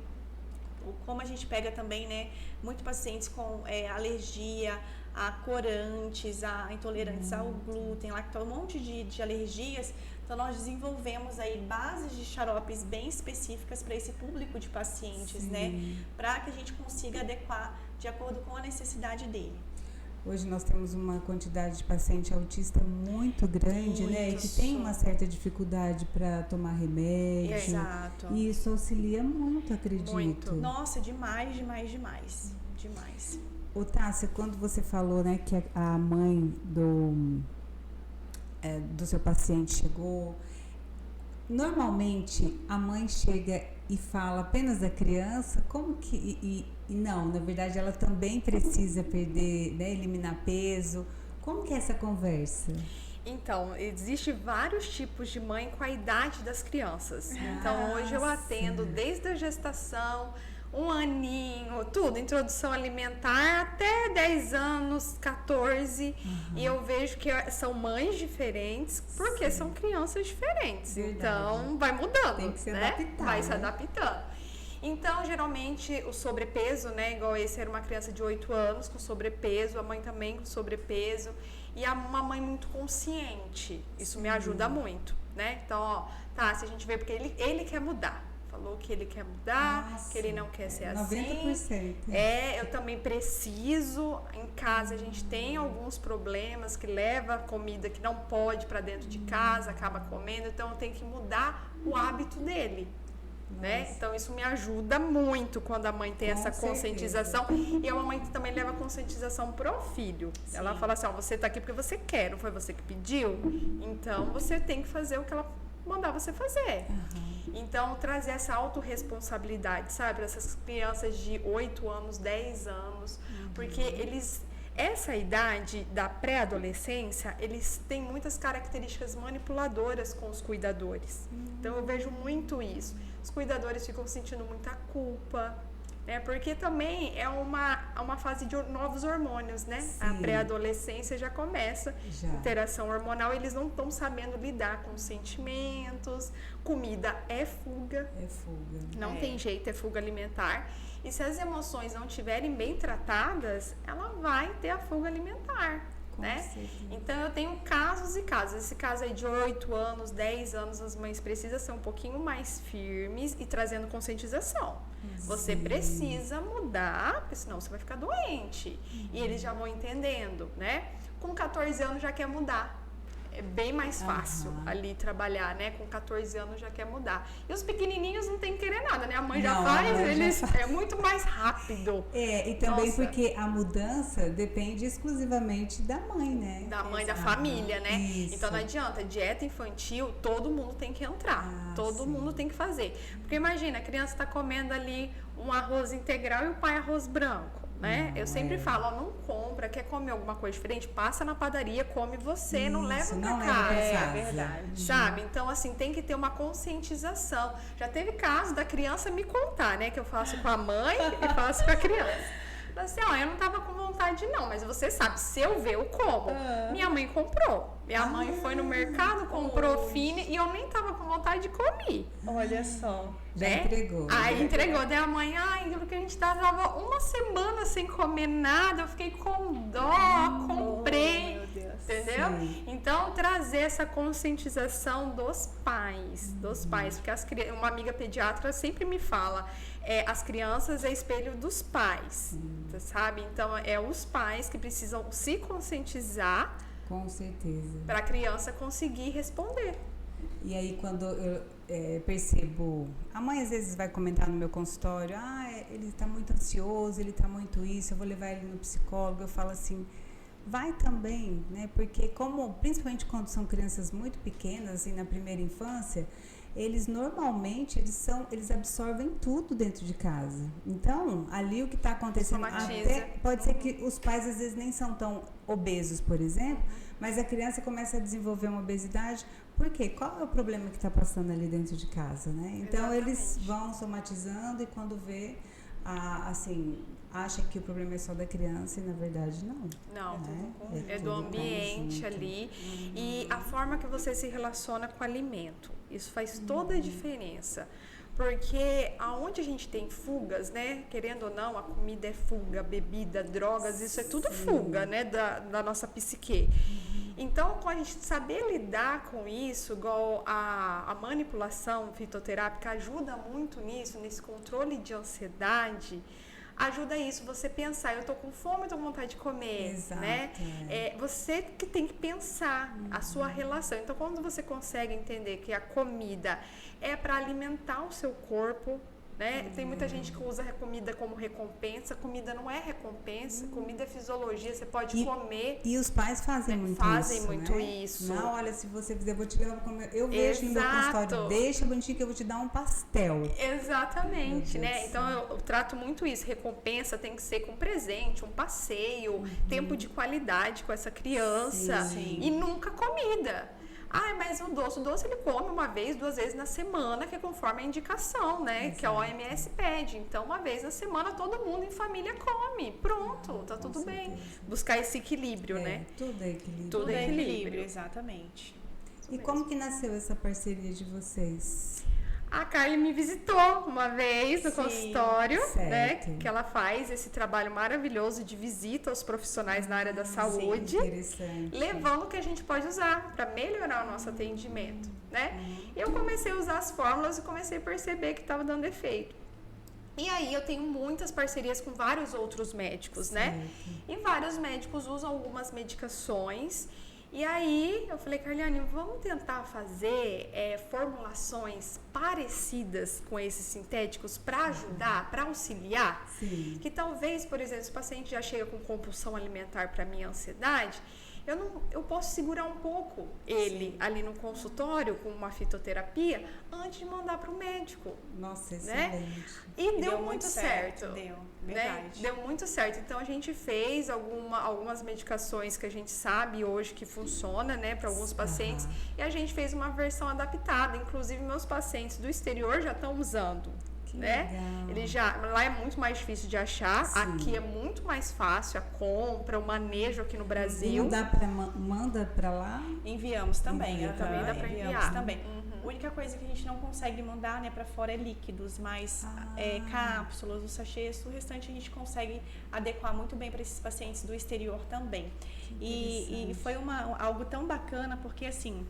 como a gente pega também, né? Muitos pacientes com alergia a corantes, a intolerantes ao glúten, lactose, um monte de alergias. Então, nós desenvolvemos aí bases de xaropes bem específicas para esse público de pacientes, né? Para que a gente consiga adequar de acordo com a necessidade dele. Hoje nós temos uma quantidade de paciente autista muito grande, né? E que tem uma certa dificuldade para tomar remédio. Exato. E isso auxilia muito, acredito. Muito. Nossa, demais, demais, demais. Demais. Ô, Tássia, quando você falou, né, que a mãe do seu paciente chegou, normalmente a mãe chega e fala apenas da criança, como que... não, na verdade ela também precisa perder, né, eliminar peso. Como que é essa conversa? Então, existe vários tipos de mãe com a idade das crianças. Então, hoje eu atendo desde a gestação, 1 aninho, tudo, introdução alimentar, até 10 anos, 14. E eu vejo que são mães diferentes, porque são crianças diferentes. Verdade. Então, vai mudando, tem que se né? adaptar, vai se adaptando. Então, geralmente, o sobrepeso, né? Igual esse era uma criança de 8 anos com sobrepeso, a mãe também com sobrepeso. E uma mãe muito consciente. Isso me ajuda muito, né? Então, ó, tá, se a gente vê, porque ele quer mudar. Falou que ele quer mudar, que ele não quer ser 90%. assim. Eu também preciso. Em casa a gente tem alguns problemas que leva a comida que não pode para dentro de casa, acaba comendo. Então, eu tenho que mudar o hábito dele. Né? Então isso me ajuda muito quando a mãe tem essa conscientização. E a mamãe também leva a conscientização pro filho. Sim. Ela fala assim, ó, você tá aqui porque você quer, não foi você que pediu? Então você tem que fazer o que ela mandar você fazer. Então trazer essa autorresponsabilidade, sabe? Essas crianças de 8 anos, 10 anos, porque essa idade da pré-adolescência, eles têm muitas características manipuladoras com os cuidadores. Então eu vejo muito isso. Os cuidadores ficam sentindo muita culpa, né? Porque também é uma fase de novos hormônios, né? Sim. A pré-adolescência já começa, interação hormonal, eles não estão sabendo lidar com os sentimentos. Comida é fuga. Não tem jeito, é fuga alimentar. E se as emoções não estiverem bem tratadas, ela vai ter a fuga alimentar. Né? Então eu tenho casos e casos. Esse caso aí de 8 anos, 10 anos, as mães precisam ser um pouquinho mais firmes e trazendo conscientização. Você precisa mudar, porque senão você vai ficar doente. E eles já vão entendendo, né? Com 14 anos já quer mudar. É bem mais fácil ali trabalhar, né? Com 14 anos já quer mudar. E os pequenininhos não tem que querer nada, né? A mãe já faz, é muito mais rápido. E também porque a mudança depende exclusivamente da mãe, né? Da mãe, da família, né? Isso. Então não adianta, dieta infantil, todo mundo tem que entrar. Todo mundo tem que fazer. Porque imagina, a criança está comendo ali um arroz integral e o pai arroz branco. Né? Eu sempre falo, ó, não compra, quer comer alguma coisa diferente, passa na padaria, come você, não leva pra casa. É verdade. Sabe? Então, assim, tem que ter uma conscientização. Já teve caso da criança me contar, né? Que eu faço com a mãe e faço com a criança. Assim, ó, eu não tava com vontade não, mas você sabe, se eu ver, eu como. Minha mãe comprou. Minha mãe foi no mercado, comprou fine e eu nem tava com vontade de comer. Olha só. Já entregou. Aí entregou. Daí a mãe, porque a gente tava uma semana sem comer nada, eu fiquei com dó, comprei. Meu Deus. Entendeu? Sim. Então, trazer essa conscientização dos pais. Porque uma amiga pediatra sempre me fala, as crianças é espelho dos pais, sabe? Então, é os pais que precisam se conscientizar. Com certeza. Para a criança conseguir responder. E aí quando eu percebo, a mãe às vezes vai comentar no meu consultório, ele está muito ansioso, ele está muito isso, eu vou levar ele no psicólogo, eu falo assim, vai também, né? Porque principalmente quando são crianças muito pequenas, assim, na primeira infância, eles normalmente eles absorvem tudo dentro de casa. Então, ali o que está acontecendo, pode ser que os pais às vezes nem são tão obesos, por exemplo, mas a criança começa a desenvolver uma obesidade. Por quê? Qual é o problema que está passando ali dentro de casa, né? Então, eles vão somatizando e quando vê, acha que o problema é só da criança e na verdade não. Não, é do ambiente ali e a forma que você se relaciona com o alimento. Isso faz toda a diferença. Porque aonde a gente tem fugas, né? Querendo ou não, a comida é fuga, bebida, drogas, isso é tudo fuga, né? Da nossa psique. Então, com a gente saber lidar com isso, igual a manipulação fitoterápica ajuda muito nisso, nesse controle de ansiedade, ajuda isso, você pensar, eu tô com fome, eu tô com vontade de comer, exato, né? É você que tem que pensar a sua relação. Então, quando você consegue entender que a comida é para alimentar o seu corpo, né? Tem muita gente que usa a comida como recompensa. Comida não é recompensa, comida é fisiologia, você pode comer. E os pais fazem muito isso. Não, olha, se você fizer, eu vou te levar pra comer. Eu vejo no meu consultório, deixa bonitinho que eu vou te dar um pastel. Exatamente, né? Então eu trato muito isso. Recompensa tem que ser com presente, um passeio, tempo de qualidade com essa criança. Sim. E nunca comida. Mas o doce ele come uma vez, 2 vezes na semana, que é conforme a indicação, né? Exato. Que a OMS pede. Então, uma vez na semana, todo mundo em família come. Pronto, tá tudo bem. Buscar esse equilíbrio, né? Tudo é equilíbrio. Tudo é equilíbrio, exatamente. E como que nasceu essa parceria de vocês? A Carly me visitou uma vez no consultório, né? Que ela faz esse trabalho maravilhoso de visita aos profissionais na área da saúde, levando o que a gente pode usar para melhorar o nosso atendimento, né? Eu comecei a usar as fórmulas e comecei a perceber que estava dando efeito. E aí eu tenho muitas parcerias com vários outros médicos, né? E vários médicos usam algumas medicações. E aí eu falei, Carliane, vamos tentar fazer formulações parecidas com esses sintéticos para ajudar, para auxiliar? Sim. Que talvez, por exemplo, se o paciente já chega com compulsão alimentar para minha ansiedade, eu posso segurar um pouco ele ali no consultório com uma fitoterapia antes de mandar para o médico. Nossa, excelente. E deu muito certo. Deu, né? Deu muito certo. Então a gente fez algumas medicações que a gente sabe hoje que funciona, né, para alguns pacientes, e a gente fez uma versão adaptada. Inclusive meus pacientes do exterior já estão usando. Né? Ele lá é muito mais difícil de achar. Sim. Aqui é muito mais fácil a compra, o manejo aqui no Brasil. Manda para lá? Enviamos também. Também dá para enviar. Também. A única coisa que a gente não consegue mandar, né, para fora é líquidos, mas cápsulas, os sachês, o restante a gente consegue adequar muito bem para esses pacientes do exterior também. E foi algo tão bacana porque assim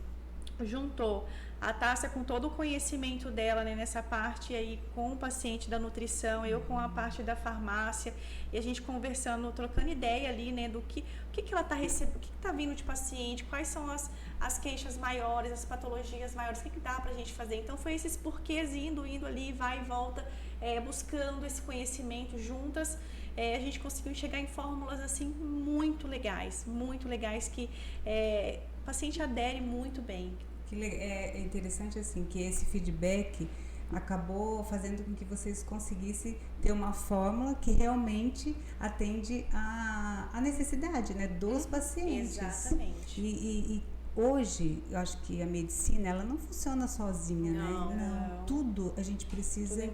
juntou a Tássia com todo o conhecimento dela, né, nessa parte aí com o paciente da nutrição, eu com a parte da farmácia, e a gente conversando, trocando ideia ali, né, do que ela está recebendo, o que está vindo de paciente, quais são as queixas maiores, as patologias maiores, o que dá pra gente fazer. Então foi esses porquês indo ali, vai e volta, buscando esse conhecimento juntas. A gente conseguiu chegar em fórmulas assim muito legais que o paciente adere muito bem. É interessante assim que esse feedback acabou fazendo com que vocês conseguissem ter uma fórmula que realmente atende a necessidade, né, dos pacientes. Exatamente. E hoje, eu acho que a medicina, ela não funciona sozinha, né? Não. Tudo a gente precisa...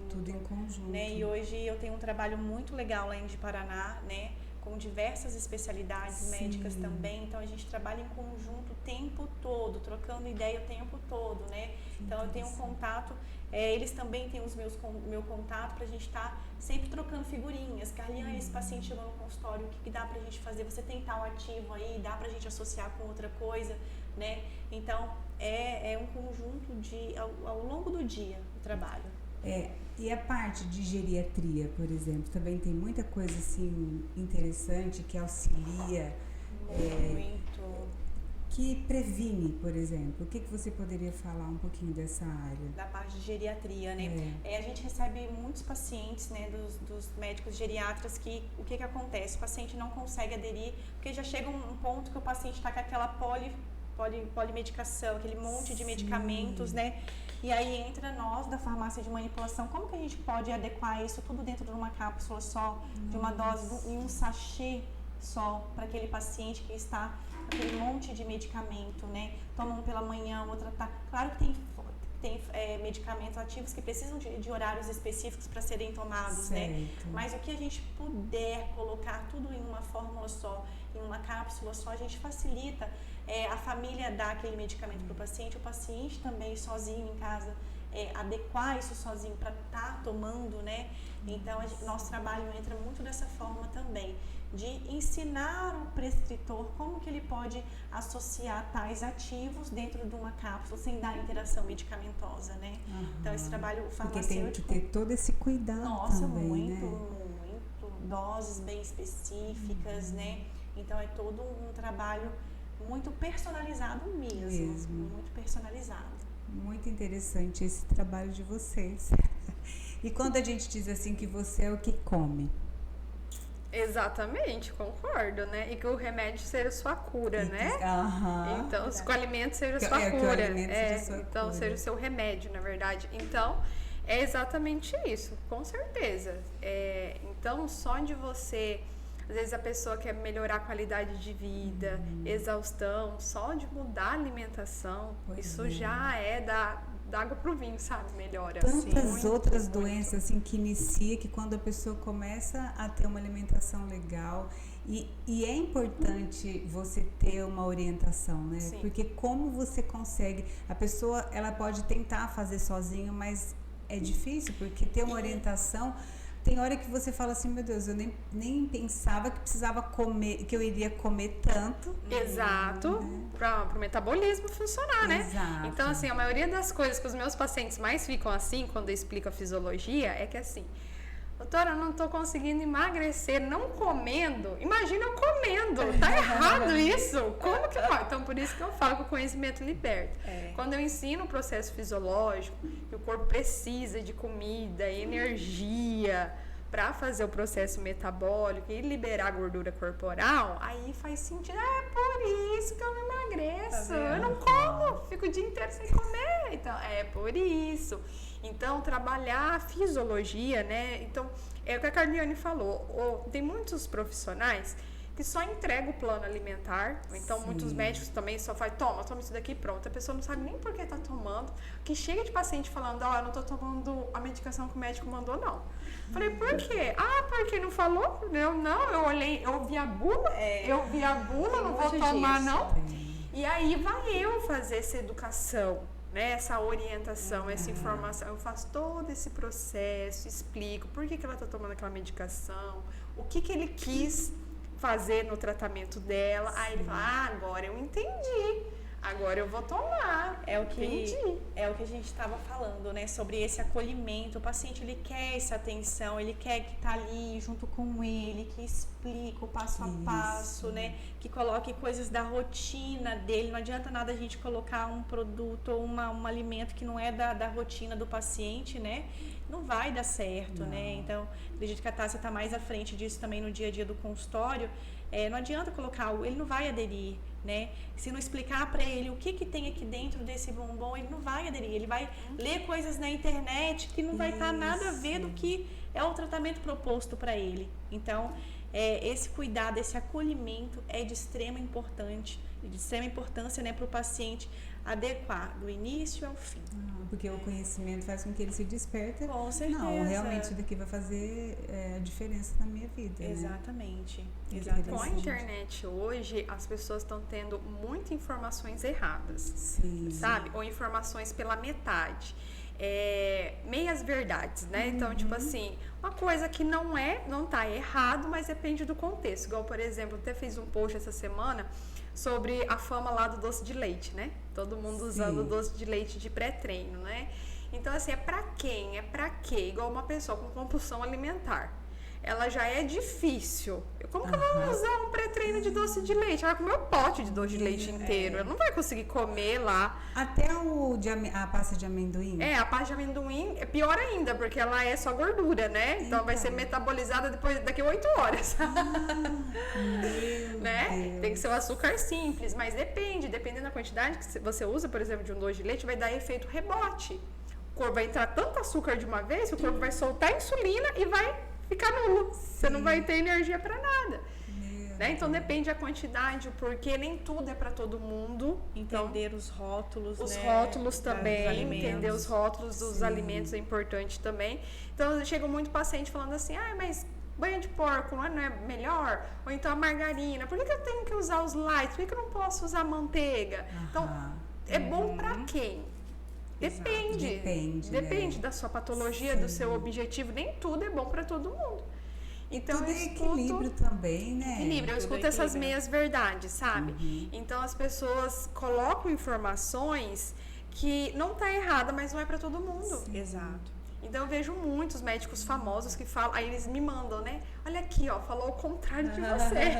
Tudo em conjunto. Né? E hoje eu tenho um trabalho muito legal lá em Paraná, né? Com diversas especialidades médicas também, então a gente trabalha em conjunto o tempo todo, trocando ideia o tempo todo, né? Então eu tenho um contato, eles também têm meu contato pra gente estar sempre trocando figurinhas. Carliane, esse paciente chegou no consultório, o que dá pra gente fazer? Você tem tal ativo aí, dá pra gente associar com outra coisa, né? Então é um conjunto ao longo do dia o trabalho. E a parte de geriatria, por exemplo, também tem muita coisa assim interessante que auxilia. Muito. que previne, por exemplo? O que você poderia falar um pouquinho dessa área? Da parte de geriatria, né? A gente recebe muitos pacientes, né, dos médicos geriatras que o que acontece? O paciente não consegue aderir, porque já chega um ponto que o paciente está com aquela polimedicação, aquele monte de medicamentos, né? E aí entra nós da farmácia de manipulação, como que a gente pode adequar isso tudo dentro de uma cápsula só, de uma dose, em um sachê só, para aquele paciente que está com aquele monte de medicamento, né? Toma um pela manhã, outra tá. Claro que tem medicamentos ativos que precisam de horários específicos para serem tomados, né? Mas o que a gente puder colocar tudo em uma fórmula só, em uma cápsula só, a gente facilita a família dar aquele medicamento para o paciente também sozinho em casa, adequar isso sozinho para estar tomando, né? Então, nosso trabalho entra muito dessa forma também, de ensinar o prescritor como que ele pode associar tais ativos dentro de uma cápsula sem dar interação medicamentosa, né? Então, esse trabalho farmacêutico... Porque tem que ter todo esse cuidado. Nossa, também, muito, né? muito. Doses bem específicas, né? Então, é todo um trabalho muito personalizado mesmo. Muito personalizado. Muito interessante esse trabalho de vocês. E quando a gente diz assim que você é o que come? Exatamente, concordo, né? E que o remédio seja sua cura, né? Então, que o alimento seja sua cura. Que o alimento seja sua então, cura. seja o seu remédio, na verdade. Então, é exatamente isso, com certeza. Então, só de você... Às vezes a pessoa quer melhorar a qualidade de vida, exaustão, só de mudar a alimentação, isso já é da água pro vinho, sabe? Melhora. Tantas outras doenças assim, que inicia, que quando a pessoa começa a ter uma alimentação legal, e é importante você ter uma orientação, né? Sim. Porque como você consegue, a pessoa ela pode tentar fazer sozinha, mas é difícil, porque ter uma orientação... Tem hora que você fala assim, meu Deus, eu nem pensava que precisava comer, que eu iria comer tanto. Exato, para o metabolismo funcionar, né? Exato. Então, assim, a maioria das coisas que os meus pacientes mais ficam assim, quando eu explico a fisiologia, é que assim, doutora, eu não estou conseguindo emagrecer não comendo. Imagina eu comendo. Tá errado isso. Como que pode? Então, por isso que eu falo que o conhecimento liberta. Quando eu ensino o processo fisiológico, que o corpo precisa de comida, energia para fazer o processo metabólico e liberar a gordura corporal, aí faz sentido. É por isso que eu não emagreço. Eu não como, fico o dia inteiro sem comer. Então, é por isso. Então, trabalhar a fisiologia, né? Então, é o que a Carliane falou. Tem muitos profissionais que só entregam o plano alimentar. Então, muitos médicos também só fazem, toma isso daqui, pronto. A pessoa não sabe nem por que tá tomando. Que chega de paciente falando, eu não tô tomando a medicação que o médico mandou, não. Falei, por quê? Porque não falou? Eu olhei, eu vi a bula, não vou tomar, não. E aí vai eu fazer essa educação, né, essa orientação, essa informação. Eu faço todo esse processo, explico por que ela está tomando aquela medicação, o que ele quis fazer no tratamento dela. Aí ele fala, agora eu entendi, agora eu vou tomar. É o que a gente estava falando, né, sobre esse acolhimento. O paciente, ele quer essa atenção, ele quer que tá ali junto com ele, que explica o passo a passo, né, que coloque coisas da rotina dele. Não adianta nada a gente colocar um produto ou um alimento que não é da rotina do paciente, né, não vai dar certo, né. Então, acredito que a Tássia está mais à frente disso também no dia a dia do consultório. Não adianta colocar, ele não vai aderir, né? Se não explicar para ele o que tem aqui dentro desse bombom, ele não vai aderir. Ele vai ler coisas na internet que não vai estar nada a ver do que é o tratamento proposto para ele. Então, esse cuidado, esse acolhimento é de extrema importância, né, para o paciente adequar do início ao fim. Porque o conhecimento faz com que ele se desperte. Com certeza. Não, realmente isso daqui vai fazer a diferença na minha vida. Exatamente. Né? Exatamente. Com a internet hoje, as pessoas estão tendo muitas informações erradas. Sim. Sabe? Ou informações pela metade. Meias verdades, né? Então, tipo assim, uma coisa que não tá errado, mas depende do contexto. Igual, por exemplo, eu até fiz um post essa semana sobre a fama lá do doce de leite, né? Todo mundo usando o doce de leite de pré-treino, né? Então, assim, é pra quem? É pra quê? Igual uma pessoa com compulsão alimentar. ela já é difícil. Como que eu vou usar um pré-treino de doce de leite? Ela vai comer o pote de doce de leite inteiro. Ela não vai conseguir comer lá. Até a pasta de amendoim? A pasta de amendoim é pior ainda, porque ela é só gordura, né? Então vai ser metabolizada daqui a 8 horas. Né? Tem que ser o açúcar simples, mas dependendo da quantidade que você usa, por exemplo, de um doce de leite, vai dar efeito rebote. O corpo vai entrar tanto açúcar de uma vez que o corpo vai soltar insulina e vai ficar nulo. Você não vai ter energia para nada. Né? Então depende da quantidade, porque nem tudo é para todo mundo. Entender os rótulos, os né? rótulos também, entender os rótulos dos alimentos é importante também. Então chega muito paciente falando assim, mas banha de porco não é melhor? Ou então a margarina, por que eu tenho que usar os light? Por que eu não posso usar manteiga? Então, é bom para quem? Depende da sua patologia, do seu objetivo. Nem tudo é bom para todo mundo. Então tudo é equilíbrio também, né? Eu escuto essas meias verdades, sabe? Então as pessoas colocam informações que não tá errada, mas não é para todo mundo. Sim. Exato. Então eu vejo muitos médicos famosos que falam, aí eles me mandam, né? Olha aqui, ó, falou o contrário de você.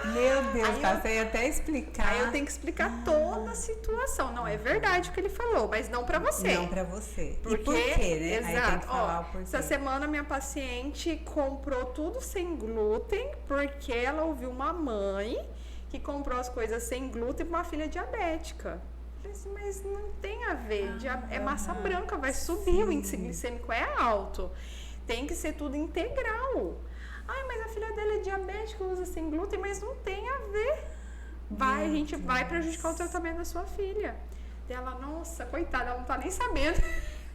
Meu Deus, você ia até explicar. Aí eu tenho que explicar toda a situação. Não, é verdade o que ele falou, mas não pra você. Não pra você. Porque, e por quê, né? Exato. Aí tem que falar o porquê. Essa semana minha paciente comprou tudo sem glúten, porque ela ouviu uma mãe que comprou as coisas sem glúten pra uma filha diabética. Mas não tem a ver, é massa branca, vai subir, o índice glicêmico é alto, tem que ser tudo integral. Mas a filha dela é diabética, usa sem glúten, mas não tem a ver. A gente vai prejudicar o tratamento da sua filha. E ela, nossa, coitada, ela não tá nem sabendo.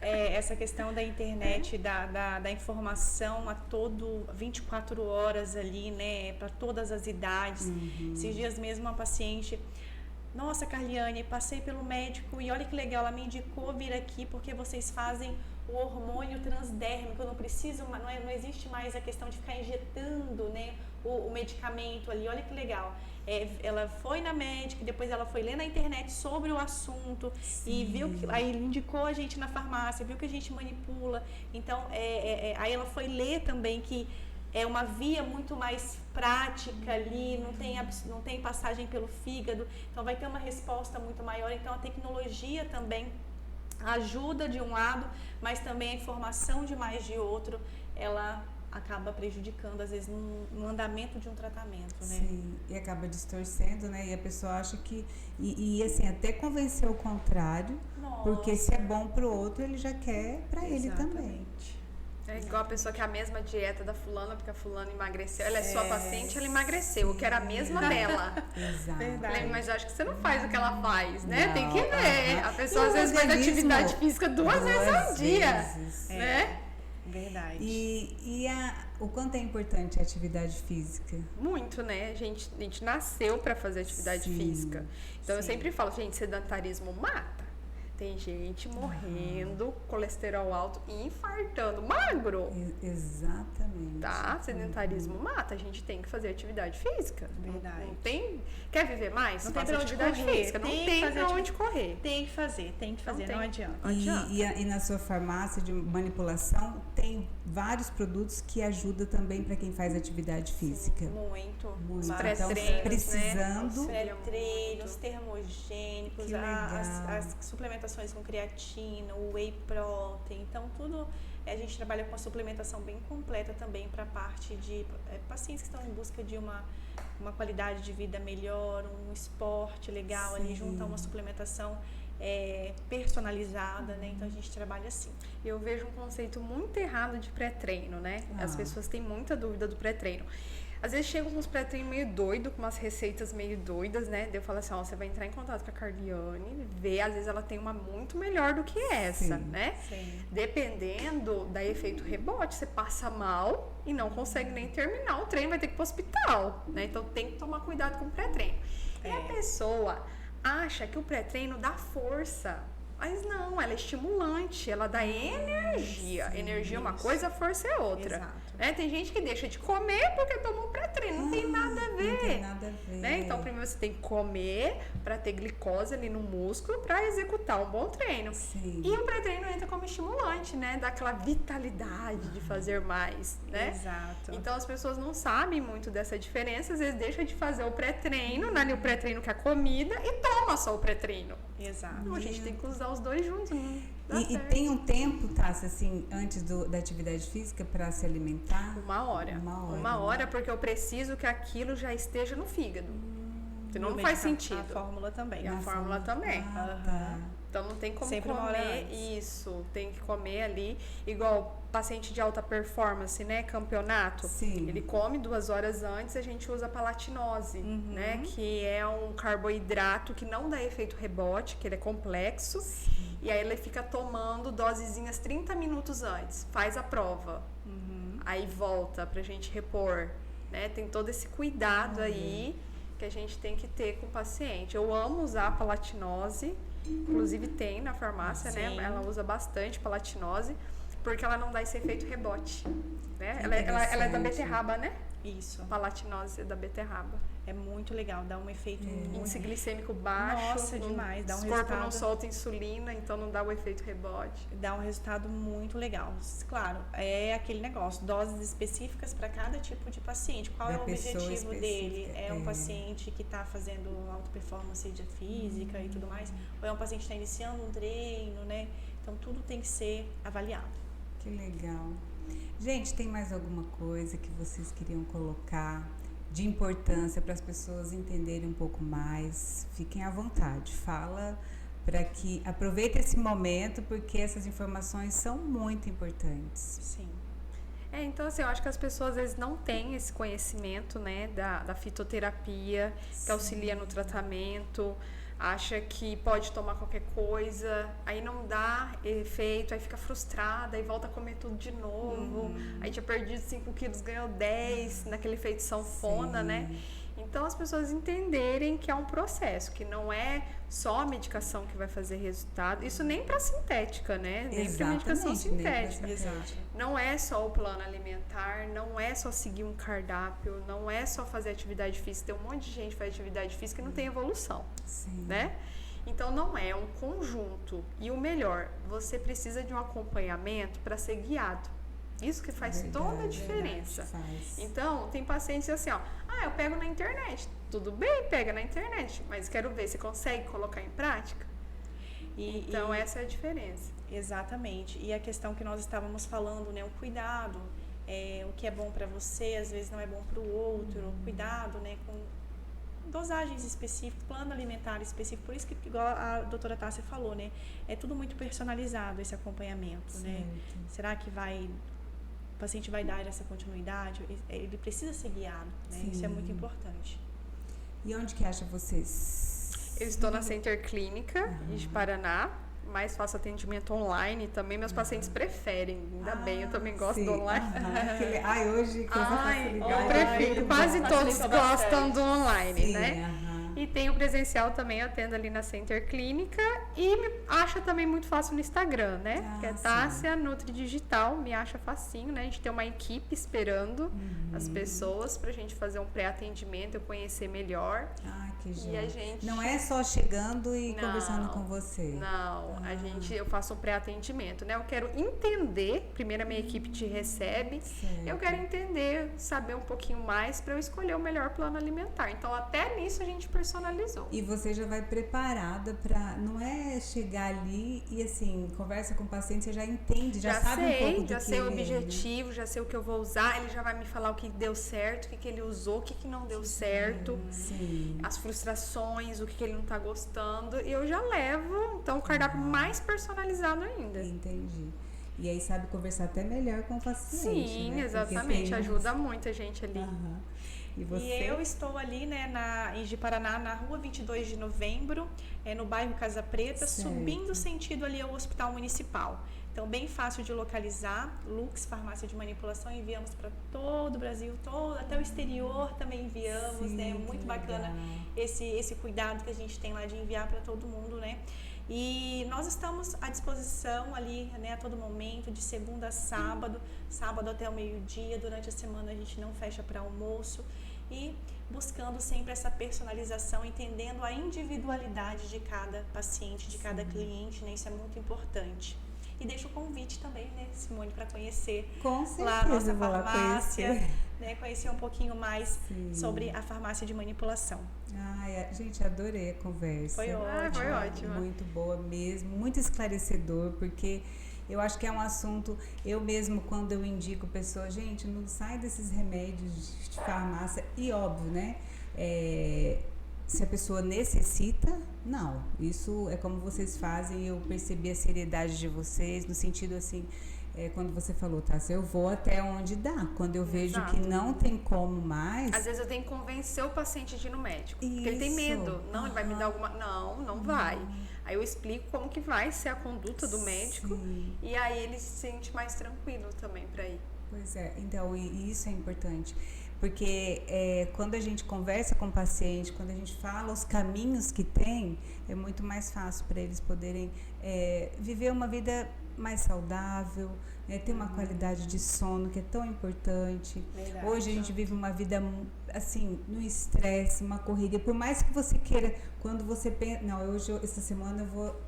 Essa questão da internet, da informação a 24 horas ali, né, para todas as idades. Esses dias mesmo uma paciente... Nossa, Carliane, passei pelo médico e olha que legal, ela me indicou vir aqui porque vocês fazem o hormônio transdérmico, eu não preciso, não existe mais a questão de ficar injetando, né, o medicamento ali, olha que legal. Ela foi na médica, depois ela foi ler na internet sobre o assunto e viu que, aí indicou a gente na farmácia, viu que a gente manipula, então aí ela foi ler também que é uma via muito mais prática ali, não tem passagem pelo fígado, então vai ter uma resposta muito maior. Então a tecnologia também ajuda de um lado, mas também a informação demais de outro, ela acaba prejudicando, às vezes, no andamento de um tratamento, né? Sim, e acaba distorcendo, né? E a pessoa acha que... E assim, até convencer o contrário, porque se é bom pro outro, ele já quer pra ele também. É igual a pessoa que é a mesma dieta da fulana, porque a fulana emagreceu. Ela é sua paciente, ela emagreceu. Eu quero a mesma dela. Exato. Falei, mas eu acho que você não faz o que ela faz, né? Não, tem que ver. A pessoa às vezes faz atividade física duas vezes ao dia, né? Verdade. O quanto é importante a atividade física? Muito, né? A gente nasceu para fazer atividade física. Então eu sempre falo, gente, sedentarismo mata. Tem gente morrendo, colesterol alto e infartando, magro. Exatamente. Tá? Sedentarismo mata, a gente tem que fazer atividade física. Verdade. Não tem... Quer viver mais? Não Faça tem pra atividade onde correr. física. Não tem pra onde correr. Tem que fazer, não adianta. E na sua farmácia de manipulação tem vários produtos que ajudam também para quem faz atividade física. Muito. Então, pré-treinos, precisando... Né? Pré-treinos, termogênicos, as suplementações com creatina, o whey protein, então tudo, a gente trabalha com a suplementação bem completa também para a parte de pacientes que estão em busca de uma qualidade de vida melhor, um esporte legal, ali junto a uma suplementação personalizada, né? Então a gente trabalha assim. Eu vejo um conceito muito errado de pré-treino, né? As pessoas têm muita dúvida do pré-treino. Às vezes chegam com uns pré-treinos meio doido, com umas receitas meio doidas, né? Daí eu falo assim, você vai entrar em contato com a Carliane, ver, às vezes ela tem uma muito melhor do que essa, né? Sim. Dependendo, dá efeito rebote, você passa mal e não consegue nem terminar o treino, vai ter que ir pro hospital, né? Então tem que tomar cuidado com o pré-treino. E a pessoa acha que o pré-treino dá força. Mas não, ela é estimulante, ela dá energia. Sim, Energia é uma isso. coisa, força é outra. Exato. Né? Tem gente que deixa de comer porque tomou um pré-treino, não tem nada a ver. Não tem nada a ver. Né? Então, primeiro você tem que comer para ter glicose ali no músculo para executar um bom treino. Sim. E o pré-treino entra como estimulante, né? Dá aquela vitalidade de fazer mais, né? Exato. Então, as pessoas não sabem muito dessa diferença, às vezes deixa de fazer o pré-treino, ali o pré-treino com a comida e toma só o pré-treino. Exato. Não, a gente tem que usar os dois juntos, não dá E certo. tem um tempo, Tássia, assim, antes da atividade física para se alimentar? Uma hora. Uma hora, porque eu preciso que aquilo já esteja no fígado. Senão não faz sentido. A fórmula também. E a fórmula também. Ah, tá. Então não tem como Sempre uma hora comer antes. isso. Tem que comer ali, igual paciente de alta performance, né? Campeonato. Sim. Ele come 2 horas antes, a gente usa palatinose, né? Que é um carboidrato que não dá efeito rebote, que ele é complexo. E aí ele fica tomando dosezinhas 30 minutos antes. Faz a prova. Aí volta pra gente repor, né? Tem todo esse cuidado aí que a gente tem que ter com o paciente. Eu amo usar a palatinose, inclusive tem na farmácia, né? Sim. Ela usa bastante palatinose, porque ela não dá esse efeito rebote, né? Que Ela é da interessante. beterraba, né? Isso. A palatinose é da beterraba. É muito legal, dá um efeito muito... Índice glicêmico baixo. Nossa, demais, dá um O corpo não resultado- solta insulina, então não dá o efeito rebote. Dá um resultado muito legal. Claro, é aquele negócio, doses específicas para cada tipo de paciente. Qual Da é o pessoa objetivo dele? específica, É um é. paciente que está fazendo alta performance de física e tudo mais? Ou é um paciente que está iniciando um treino, né? Então, tudo tem que ser avaliado. Que legal. Gente, tem mais alguma coisa que vocês queriam colocar de importância para as pessoas entenderem um pouco mais? Fiquem à vontade. Fala para que aproveite esse momento, porque essas informações são muito importantes. Sim. Então assim, eu acho que as pessoas às vezes não têm esse conhecimento, né, da fitoterapia, que auxilia no tratamento, acha que pode tomar qualquer coisa, aí não dá efeito, aí fica frustrada, aí volta a comer tudo de novo, aí tinha perdido 5 quilos, ganhou 10, naquele efeito sanfona, né? Então, as pessoas entenderem que é um processo, que não é só a medicação que vai fazer resultado. Isso nem para sintética, né? Nem para medicação Exatamente, nem pra sintética. Exato. Não é só o plano alimentar, não é só seguir um cardápio, não é só fazer atividade física. Tem um monte de gente que faz atividade física e não tem evolução, Sim. né? Então, não é um conjunto. E o melhor, você precisa de um acompanhamento para ser guiado. Isso que faz toda a diferença. Faz. Então, tem pacientes assim, ó, eu pego na internet. Tudo bem, pega na internet, mas quero ver, você consegue colocar em prática? Então, essa é a diferença. Exatamente. E a questão que nós estávamos falando, né? O cuidado, o que é bom para você, às vezes não é bom para o outro. Cuidado, né? Com dosagens específicas, plano alimentar específico. Por isso que, igual a doutora Tássia falou, né? É tudo muito personalizado esse acompanhamento, né? Será que o paciente vai dar essa continuidade? Ele precisa ser guiado, né? Sim. Isso é muito importante. E onde que acha vocês? Eu estou na Center Clínica de Paraná, mas faço atendimento online também. Meus pacientes preferem, ainda bem, eu também gosto do online. Ai, hoje com essa facilidade. Eu prefiro, quase todos facilita gostam do online, Sim, né? aham. E tem o presencial também, eu atendo ali na Center Clínica e me acha também muito fácil no Instagram, né? Que é sim. Tássia Nutri Digital, me acha facinho, né? A gente tem uma equipe esperando as pessoas pra gente fazer um pré-atendimento, eu conhecer melhor. Ah, que E joia. a gente... Não é só chegando e Não, conversando com você. Não, eu faço um pré-atendimento, né? Eu quero entender, primeiro a minha equipe te recebe, Certo. eu quero entender, saber um pouquinho mais para eu escolher o melhor plano alimentar. Então, até nisso a gente personalizou. E você já vai preparada para, não é chegar ali e assim, conversa com o paciente, você já entende, já sabe um pouco do já que sei o ele é, né? objetivo, já sei o que eu vou usar, ele já vai me falar o que deu certo, o que ele usou, o que não deu certo, Sim. as frustrações, o que ele não tá gostando, e eu já levo, então, o cardápio mais personalizado ainda. Entendi. E aí sabe conversar até melhor com o paciente, Sim, né? Porque exatamente, tem ajuda muita gente ali. Aham. E você? E eu estou ali, né, em Ji-Paraná, na rua 22 de novembro, no bairro Casa Preta, Certo. subindo sentido ali ao Hospital Municipal. Então, bem fácil de localizar. Lux, farmácia de manipulação, enviamos para todo o Brasil, até o exterior também enviamos, Sim, né? que Muito bacana legal. esse cuidado que a gente tem lá de enviar para todo mundo, né? E nós estamos à disposição ali, né, a todo momento, de segunda a sábado, sábado até o meio-dia. Durante a semana a gente não fecha para almoço. E buscando sempre essa personalização, entendendo a individualidade de cada paciente, de cada cliente, né? Isso é muito importante. E deixo o convite também, né, Simone, para conhecer lá a nossa farmácia, né, conhecer um pouquinho mais sobre a farmácia de manipulação. Gente, adorei a conversa. Foi ótimo. Foi ótimo. Muito boa mesmo, muito esclarecedor, porque eu acho que é um assunto, eu mesmo quando eu indico pessoas, gente, não sai desses remédios de farmácia, e óbvio, né, se a pessoa necessita, não, isso é como vocês fazem, eu percebi a seriedade de vocês, no sentido assim, quando você falou, tá, eu vou até onde dá, quando eu vejo que não tem como mais... Às vezes eu tenho que convencer o paciente de ir no médico, porque ele tem medo, não, ele vai me dar alguma... Não vai. Aí eu explico como que vai ser a conduta do médico, e aí ele se sente mais tranquilo também para ir. Pois é, então, e isso é importante. Porque quando a gente conversa com o paciente, quando a gente fala os caminhos que tem, é muito mais fácil para eles poderem viver uma vida mais saudável, ter uma qualidade de sono que é tão importante. Verdade. Hoje a gente vive uma vida assim, no estresse, uma correria. Por mais que você queira, quando você pensa, não, essa semana eu vou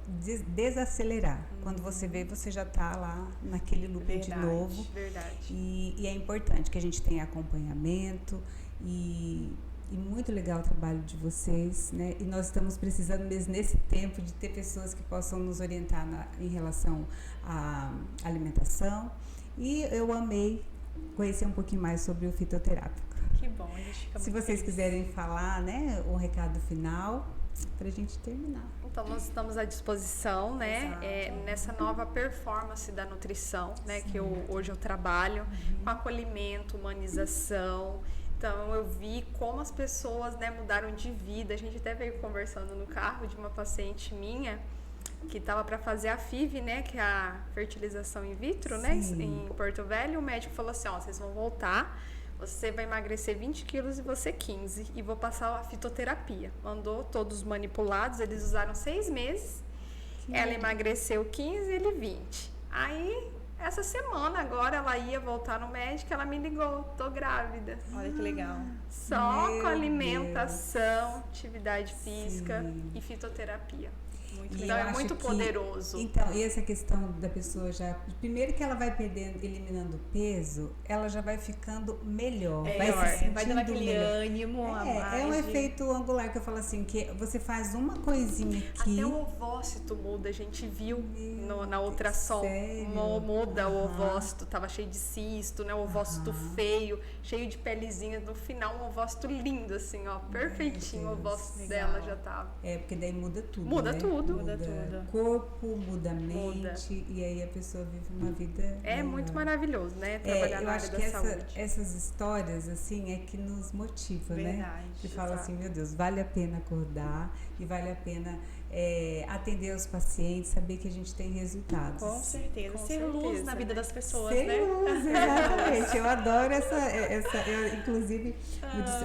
desacelerar. Quando você vê, você já está lá naquele loop de novo. Verdade. E é importante que a gente tenha acompanhamento e muito legal o trabalho de vocês, né? E nós estamos precisando mesmo nesse tempo de ter pessoas que possam nos orientar em relação à alimentação. E eu amei conhecer um pouquinho mais sobre o fitoterápico. Que bom, a gente fica muito Se vocês feliz. quiserem falar, né, um recado final para a gente terminar. Então, nós estamos à disposição, né, Exato. nessa nova performance da nutrição, né, que hoje eu trabalho, com acolhimento, humanização. Então, eu vi como as pessoas, né, mudaram de vida. A gente até veio conversando no carro de uma paciente minha que estava para fazer a FIV, né, que é a fertilização in vitro, né, em Porto Velho. E o médico falou assim, vocês vão voltar, você vai emagrecer 20 quilos e você 15, e vou passar a fitoterapia. Mandou todos manipulados, eles usaram 6 meses, ela emagreceu 15 e ele 20. Aí, essa semana agora, ela ia voltar no médico, ela me ligou, tô grávida. Olha que legal. Só Meu com alimentação, atividade física e fitoterapia. Então é muito poderoso. Então, e essa questão da pessoa já... Primeiro que ela vai perdendo, eliminando peso, ela já vai ficando melhor. Vai dando aquele ânimo a mais. É um efeito angular que eu falo assim, que você faz uma coisinha aqui... Até o ovócito muda, a gente viu na ultrassom. Muda o ovócito, tava cheio de cisto, né? O ovócito feio, cheio de pelezinhas. No final, um ovócito lindo, assim, ó, perfeitinho. O ovócito dela já tava. Porque daí muda tudo, Muda né? tudo. Muda tudo. Corpo, muda a mente, e aí a pessoa vive uma vida... É muito maravilhoso, né? Trabalhar na área da saúde. Essas histórias, assim, é que nos motiva, Verdade, né? Que fala exato. assim, meu Deus, vale a pena acordar e vale a pena atender os pacientes, saber que a gente tem resultados. Com certeza. Com Ser luz certeza, na vida das pessoas, Ser né? luz, exatamente. Eu adoro inclusive,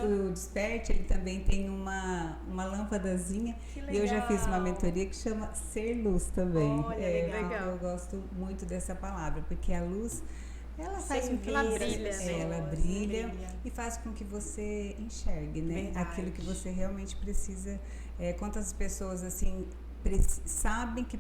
o Desperte, ele também tem uma lâmpadazinha. Que E eu já fiz uma legal. mentoria que chama Ser Luz também. Olha, legal. Eu gosto muito dessa palavra, porque a luz, ela faz com que ela você- brilha, né? ela brilha e faz com que você enxergue, né? Verdade. Aquilo que você realmente precisa. Quantas pessoas assim sabem que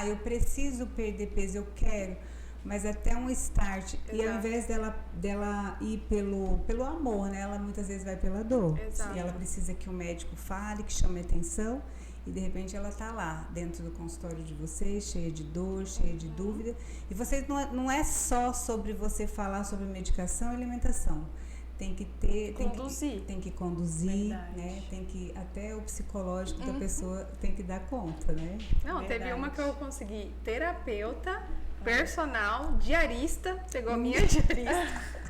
eu preciso perder peso, eu quero, mas até um start. E ao Exato. invés dela ir pelo amor, né? Ela muitas vezes vai pela dor. Exato. E ela precisa que o médico fale, que chame atenção. E de repente ela está lá, dentro do consultório de vocês, cheia de dor, cheia de dúvida. E vocês não é só sobre você falar sobre medicação e alimentação. Tem que ter. Conduzir. Tem que conduzir, Verdade. né? Tem que. Até o psicológico da pessoa tem que dar conta, né? Não, teve Verdade. uma que eu consegui terapeuta, personal, diarista, pegou a minha diarista.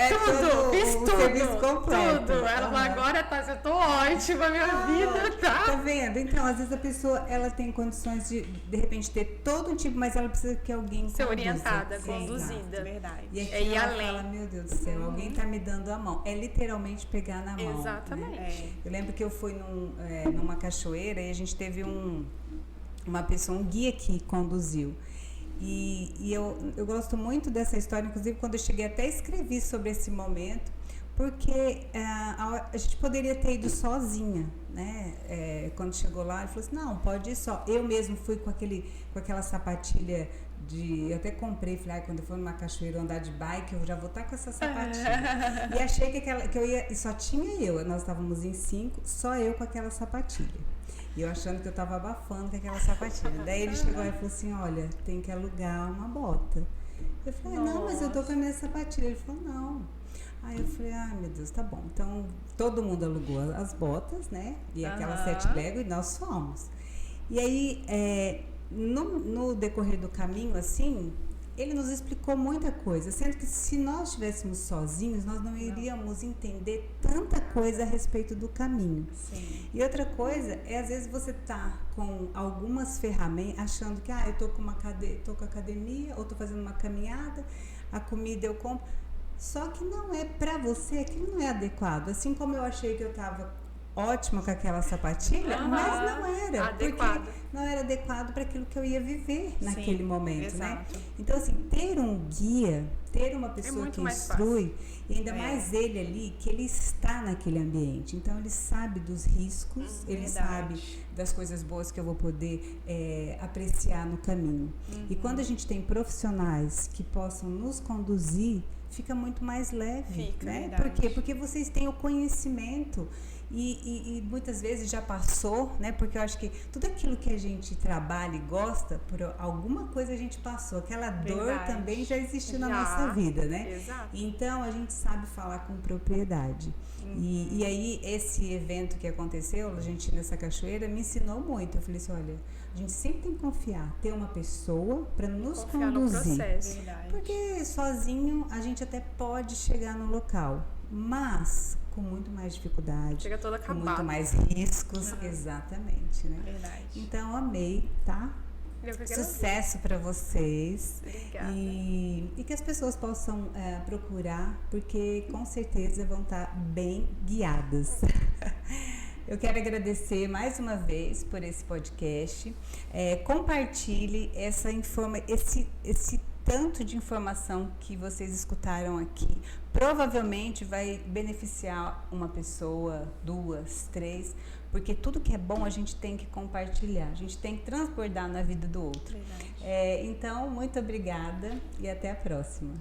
Tudo, fiz o tudo. serviço completo. Tudo. Ela falou, agora eu tô ótima, minha vida Tá tá. vendo? Então, às vezes a pessoa, ela tem condições de repente, ter todo um tipo, mas ela precisa que alguém Ser conduza. orientada, Sim, conduzida. Verdade. E aqui É ir ela além. fala, meu Deus do céu, alguém tá me dando a mão. É literalmente pegar na mão. Exatamente. Né? Eu lembro que eu fui numa cachoeira e a gente teve uma pessoa, um guia que conduziu. E eu gosto muito dessa história, inclusive quando eu cheguei até escrevi sobre esse momento, porque a gente poderia ter ido sozinha, né? Quando chegou lá, ele falou assim, não, pode ir só. Eu mesmo fui com aquela sapatilha eu até comprei, falei, quando eu for numa cachoeira andar de bike, eu já vou estar com essa sapatilha. E achei que eu ia, e só tinha eu, nós estávamos em 5, só eu com aquela sapatilha. E eu achando que eu estava abafando com aquela sapatilha. Daí ele chegou e falou assim, olha, tem que alugar uma bota. Eu falei, não, mas eu tô com a minha sapatilha. Ele falou, não. Aí eu falei, meu Deus, tá bom. Então, todo mundo alugou as botas, né? E aquelas 7 léguas e nós fomos. E aí, no decorrer do caminho, assim, ele nos explicou muita coisa, sendo que se nós estivéssemos sozinhos, nós não iríamos entender tanta coisa a respeito do caminho. Sim. E outra coisa é, às vezes, você tá com algumas ferramentas, achando que, eu tô com academia, ou tô fazendo uma caminhada, a comida eu compro. Só que não é pra você, aquilo não é adequado. Assim como eu achei que eu tava ótima com aquela sapatilha, mas não era. Adequado. Porque não era adequado para aquilo que eu ia viver naquele momento, exato. né? Então, assim, ter um guia, ter uma pessoa que instrui, e ainda mais ele ali, que ele está naquele ambiente. Então, ele sabe dos riscos, ele sabe das coisas boas que eu vou poder apreciar no caminho. E quando a gente tem profissionais que possam nos conduzir, fica muito mais leve, né? Por quê? Porque vocês têm o conhecimento e muitas vezes já passou, né? Porque eu acho que tudo aquilo que a gente trabalha e gosta, por alguma coisa a gente passou. Aquela dor também já existiu na nossa vida, né? Exato. Então, a gente sabe falar com propriedade. E aí, esse evento que aconteceu, a gente nessa cachoeira, me ensinou muito. Eu falei assim, olha, a gente sempre tem que confiar, ter uma pessoa para nos conduzir. No processo. Porque sozinho a gente até pode chegar no local, mas com muito mais dificuldade. Chega todo acabado. Com muito mais riscos, exatamente, né? Verdade. Então, amei, tá? Sucesso para vocês. Obrigada. E que as pessoas possam procurar, porque com certeza vão estar bem guiadas. Eu quero agradecer mais uma vez por esse podcast. Compartilhe esse tanto de informação que vocês escutaram aqui. Provavelmente vai beneficiar uma pessoa, 2, 3, porque tudo que é bom a gente tem que compartilhar, a gente tem que transbordar na vida do outro. Então, muito obrigada e até a próxima.